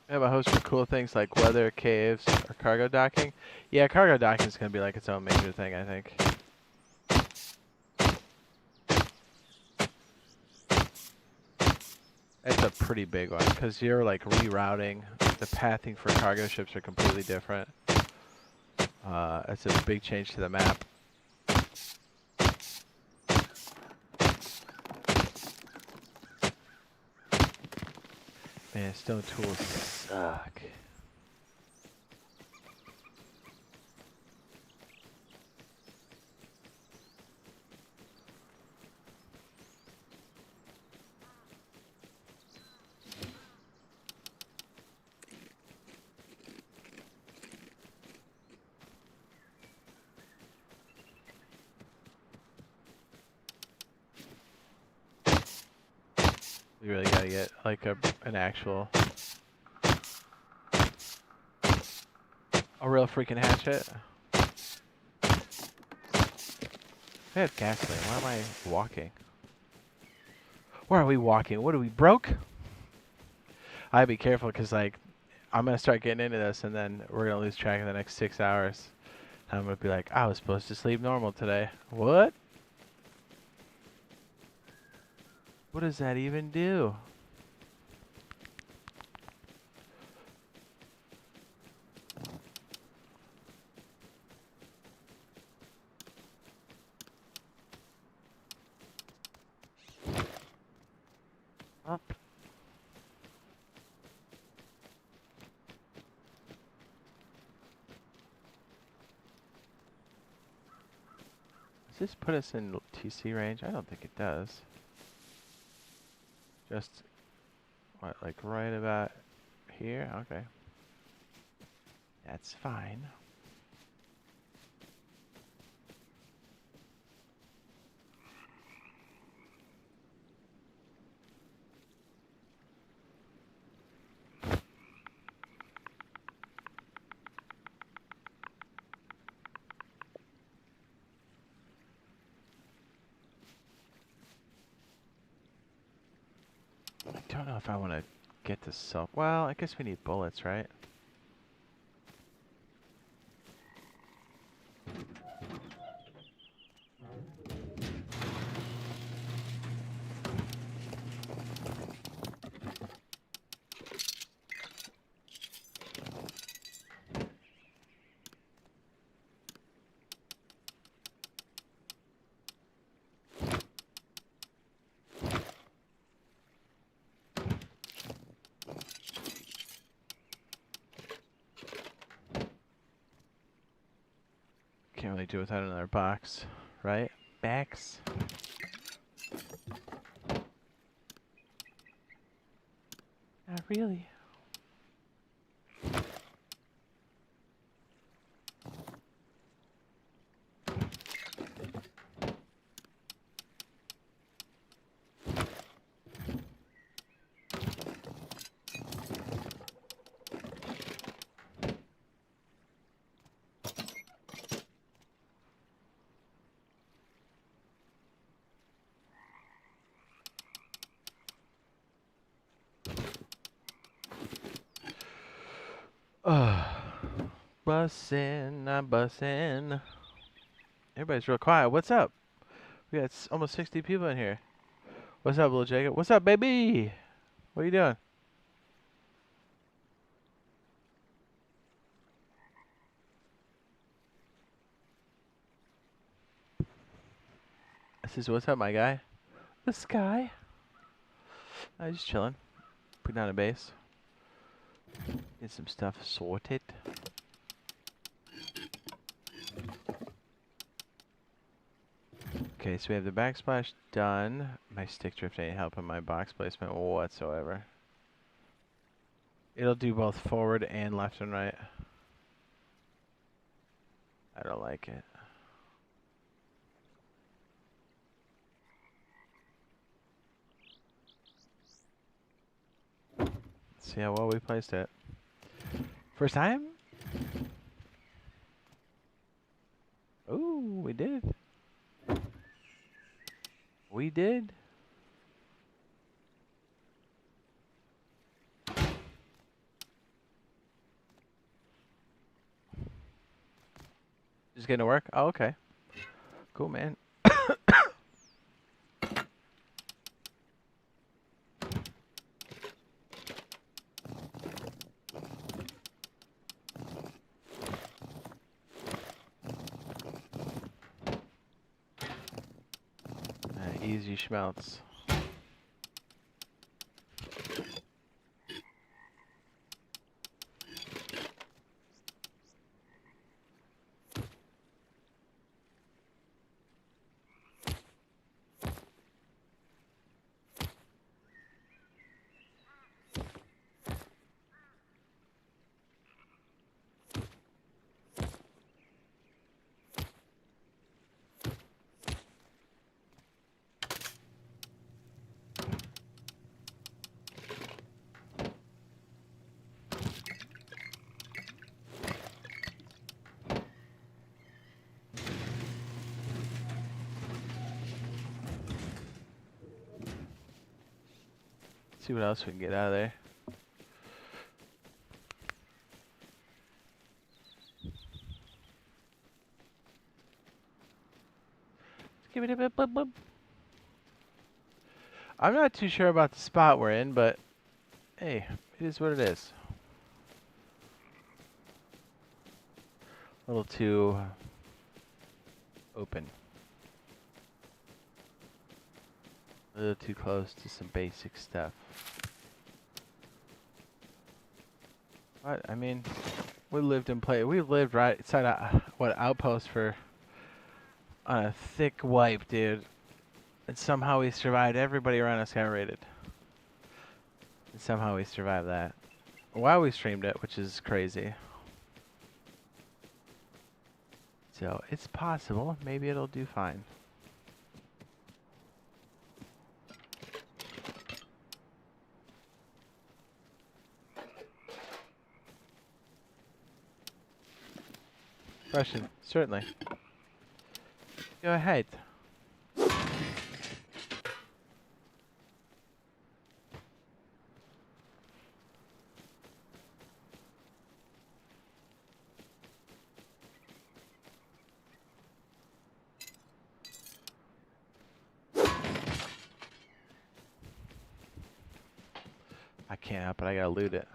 We have a host of cool things like weather, caves, or cargo docking. Yeah, cargo docking is going to be like its own major thing, I think. It's a pretty big one, because you're like rerouting. The pathing for cargo ships are completely different. It's a big change to the map. Man, stone tools suck. You really gotta get like an actual, a real freaking hatchet. I have gasoline. Why am I walking? Where are we walking? What are we broke? I be careful because like I'm gonna start getting into this and then we're gonna lose track in the next 6 hours. And I'm gonna be like, I was supposed to sleep normal today. What? What does that even do? Up. Does this put us in TC range? I don't think it does. Just, what, like right about here? Okay. That's fine. I don't know if I want to get this self. Well, I guess we need bullets, right? Can't really do without another box, right? Backs. Not really. Bussin', I'm bussin'. Everybody's real quiet. What's up? We got almost 60 people in here. What's up, little Jacob? What's up, baby? What are you doing? This is what's up, my guy. the sky. I was just chilling. Putting down a base. Get some stuff sorted. Okay, so we have the backsplash done. My stick drift ain't helping my box placement whatsoever. It'll do both forward and left and right. I don't like it. Let's see how well we placed it. First time? Ooh, we did. We did. Just getting to work? Oh, okay. Cool, man. Easy schmelts. See what else we can get out of there. Give it a bit, blub, blub. I'm not too sure about the spot we're in, but hey, it is what it is. A little too open. A little too close to some basic stuff. But I mean, we lived and played. We lived right inside a outpost for on a thick wipe, dude. And somehow we survived. Everybody around us got raided. And somehow we survived that. While we streamed it, which is crazy. So it's possible. Maybe it'll do fine. Question, certainly. Go ahead. I can't help it, I gotta loot it.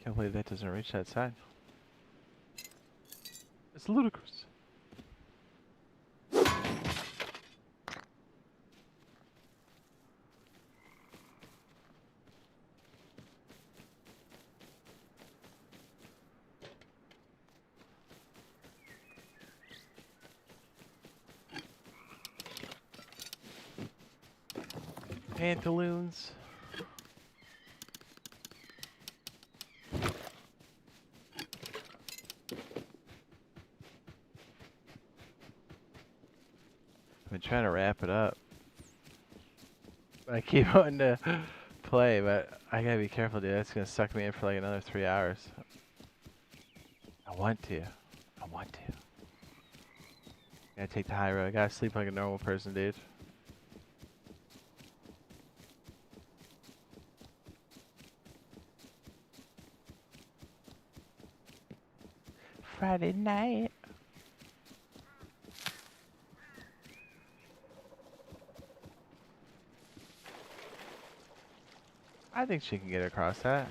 Can't believe that doesn't reach that side. It's ludicrous. Pantaloons. I've been trying to wrap it up. I keep wanting to play, but I gotta be careful, dude. That's gonna suck me in for like another 3 hours. I want to. I want to. Gotta take the high road. I gotta sleep like a normal person, dude. Friday night. I think she can get across that.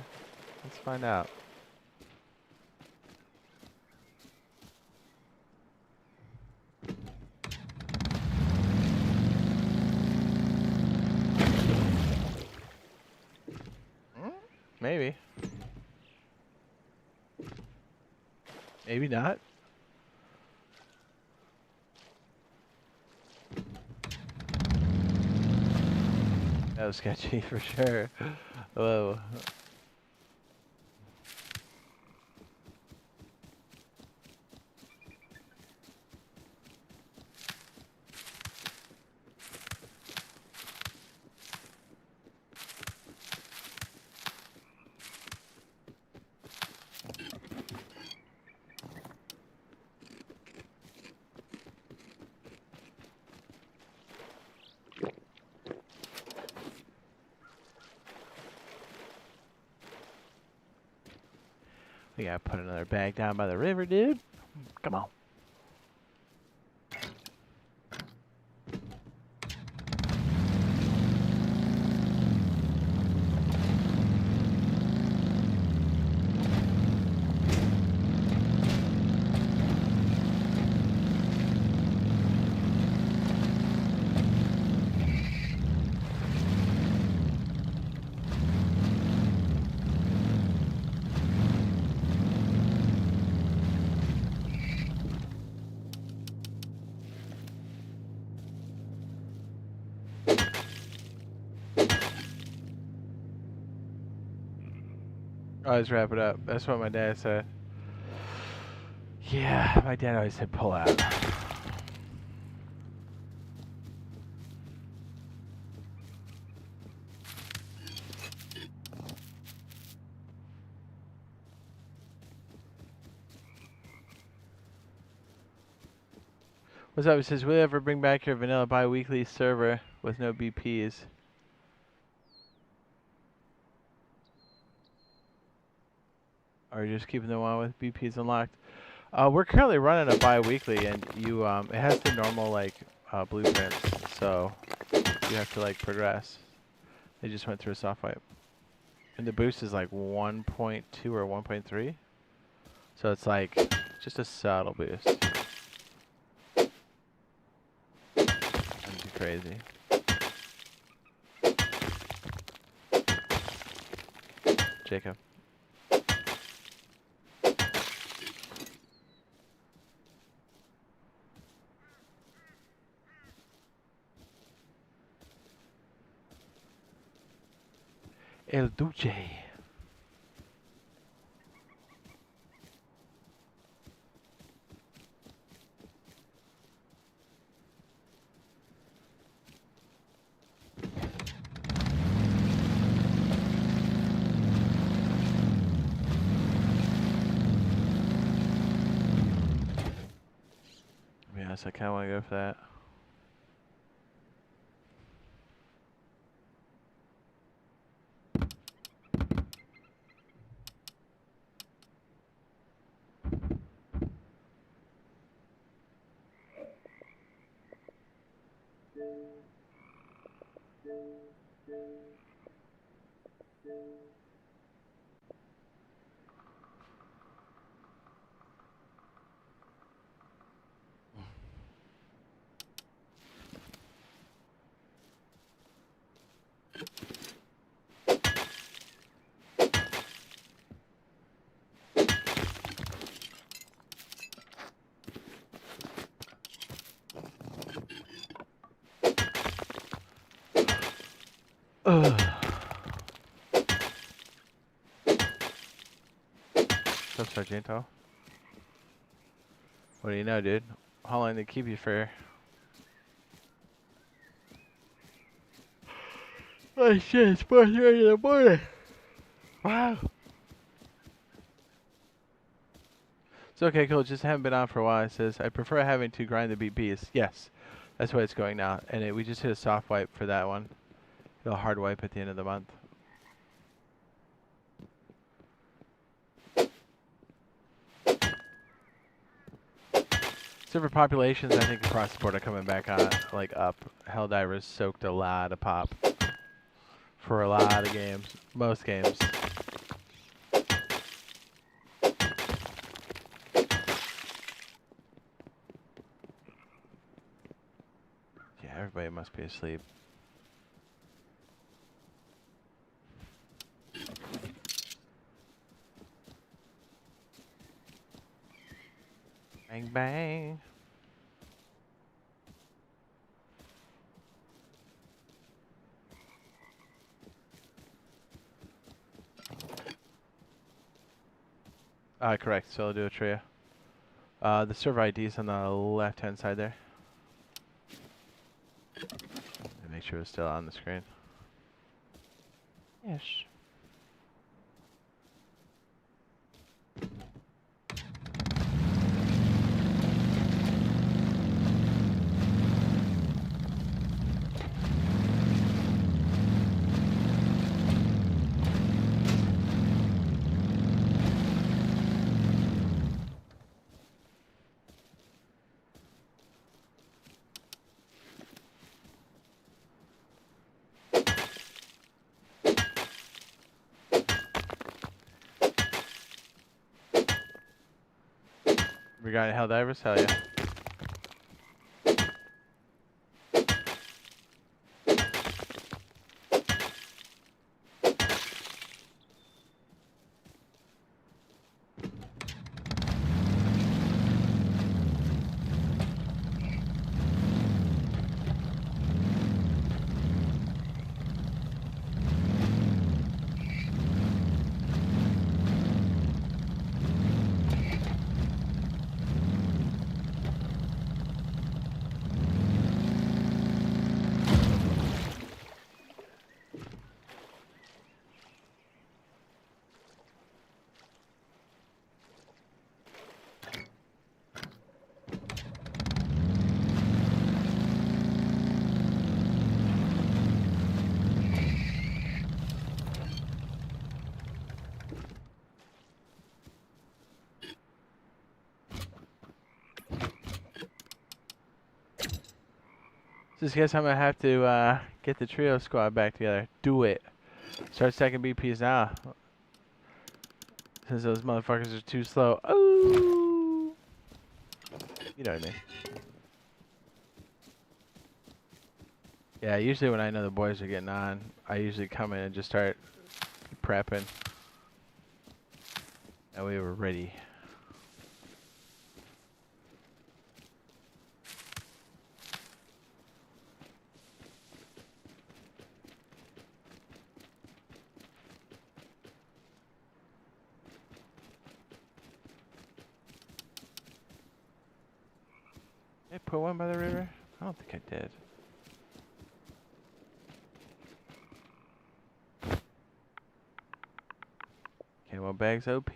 Let's find out. Maybe. Maybe not. That was sketchy for sure. Whoa. We gotta put another bag down by the river, dude. Come on. Always wrap it up. That's what my dad said. Yeah, my dad always said pull out. What's up? It says, will you ever bring back your vanilla bi-weekly server with no BPs? Or are you just keeping the one with BPs unlocked? We're currently running a bi-weekly, and you it has the normal like blueprints, so you have to like progress. They just went through a soft wipe, and the boost is like 1.2 or 1.3, so it's like just a subtle boost. That'd be crazy. Jacob. El Duce. Yes, I kind of want to go for that. What's up, Sargento? What do you know, dude? How long did they keep you for? Oh shit, it's 4:30 in the morning. Wow. It's okay, cool. Just haven't been on for a while. It says, I prefer having to grind the BPs. Yes, that's why it's going now. And we just hit a soft wipe for that one. It'll hard wipe at the end of the month. Server populations, I think, across the board are coming back on, like, up. Helldivers soaked a lot of pop for a lot of games. Most games. Yeah, everybody must be asleep. Bang, bang. Correct. Solo duo trio. The server ID is on the left-hand side there. Make sure it's still on the screen. Yes. We got Helldivers? Hell yeah. Just guess I'm gonna have to get the trio squad back together. Do it. Start stacking BPs now. Since those motherfuckers are too slow. Oh, you know what I mean. Yeah, usually when I know the boys are getting on, I usually come in and just start prepping. That way we're ready. Did I put one by the river? I don't think I did. Okay, well, bags OP.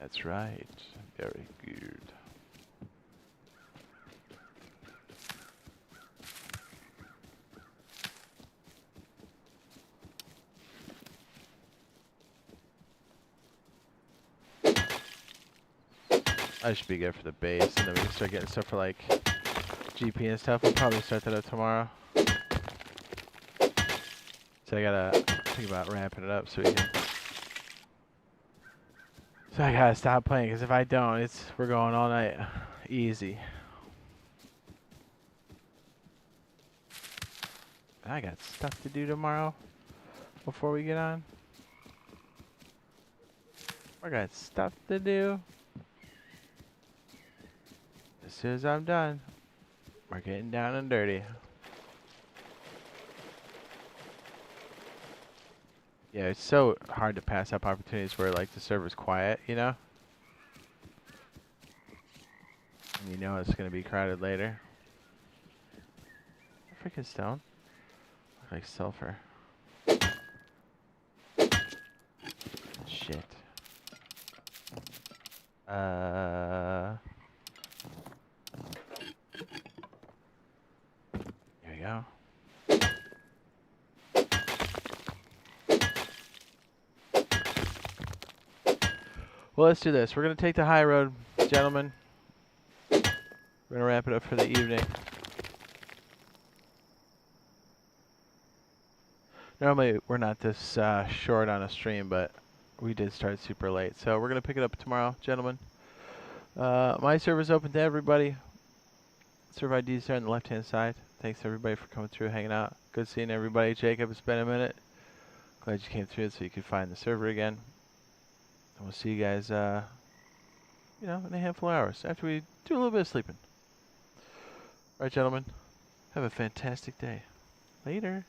That's right. Very good. I should be good for the base, and then we can start getting stuff for like GP and stuff. We'll probably start that up tomorrow. So I gotta think about ramping it up so we can. So I gotta stop playing, because if I don't, we're going all night. Easy. I got stuff to do tomorrow before we get on. I got stuff to do. As soon as I'm done, we're getting down and dirty. Yeah, it's so hard to pass up opportunities where like the server's quiet, you know? And you know it's gonna be crowded later. Freaking stone. Look like sulfur. Shit. Here we go. Well, let's do this. We're going to take the high road, gentlemen. We're going to wrap it up for the evening. Normally, we're not this short on a stream, but we did start super late. So we're going to pick it up tomorrow, gentlemen. My server's open to everybody. Server IDs there on the left-hand side. Thanks, everybody, for coming through, hanging out. Good seeing everybody. Jacob, it's been a minute. Glad you came through so you could find the server again. And we'll see you guys, you know, in a handful of hours after we do a little bit of sleeping. All right, gentlemen. Have a fantastic day. Later.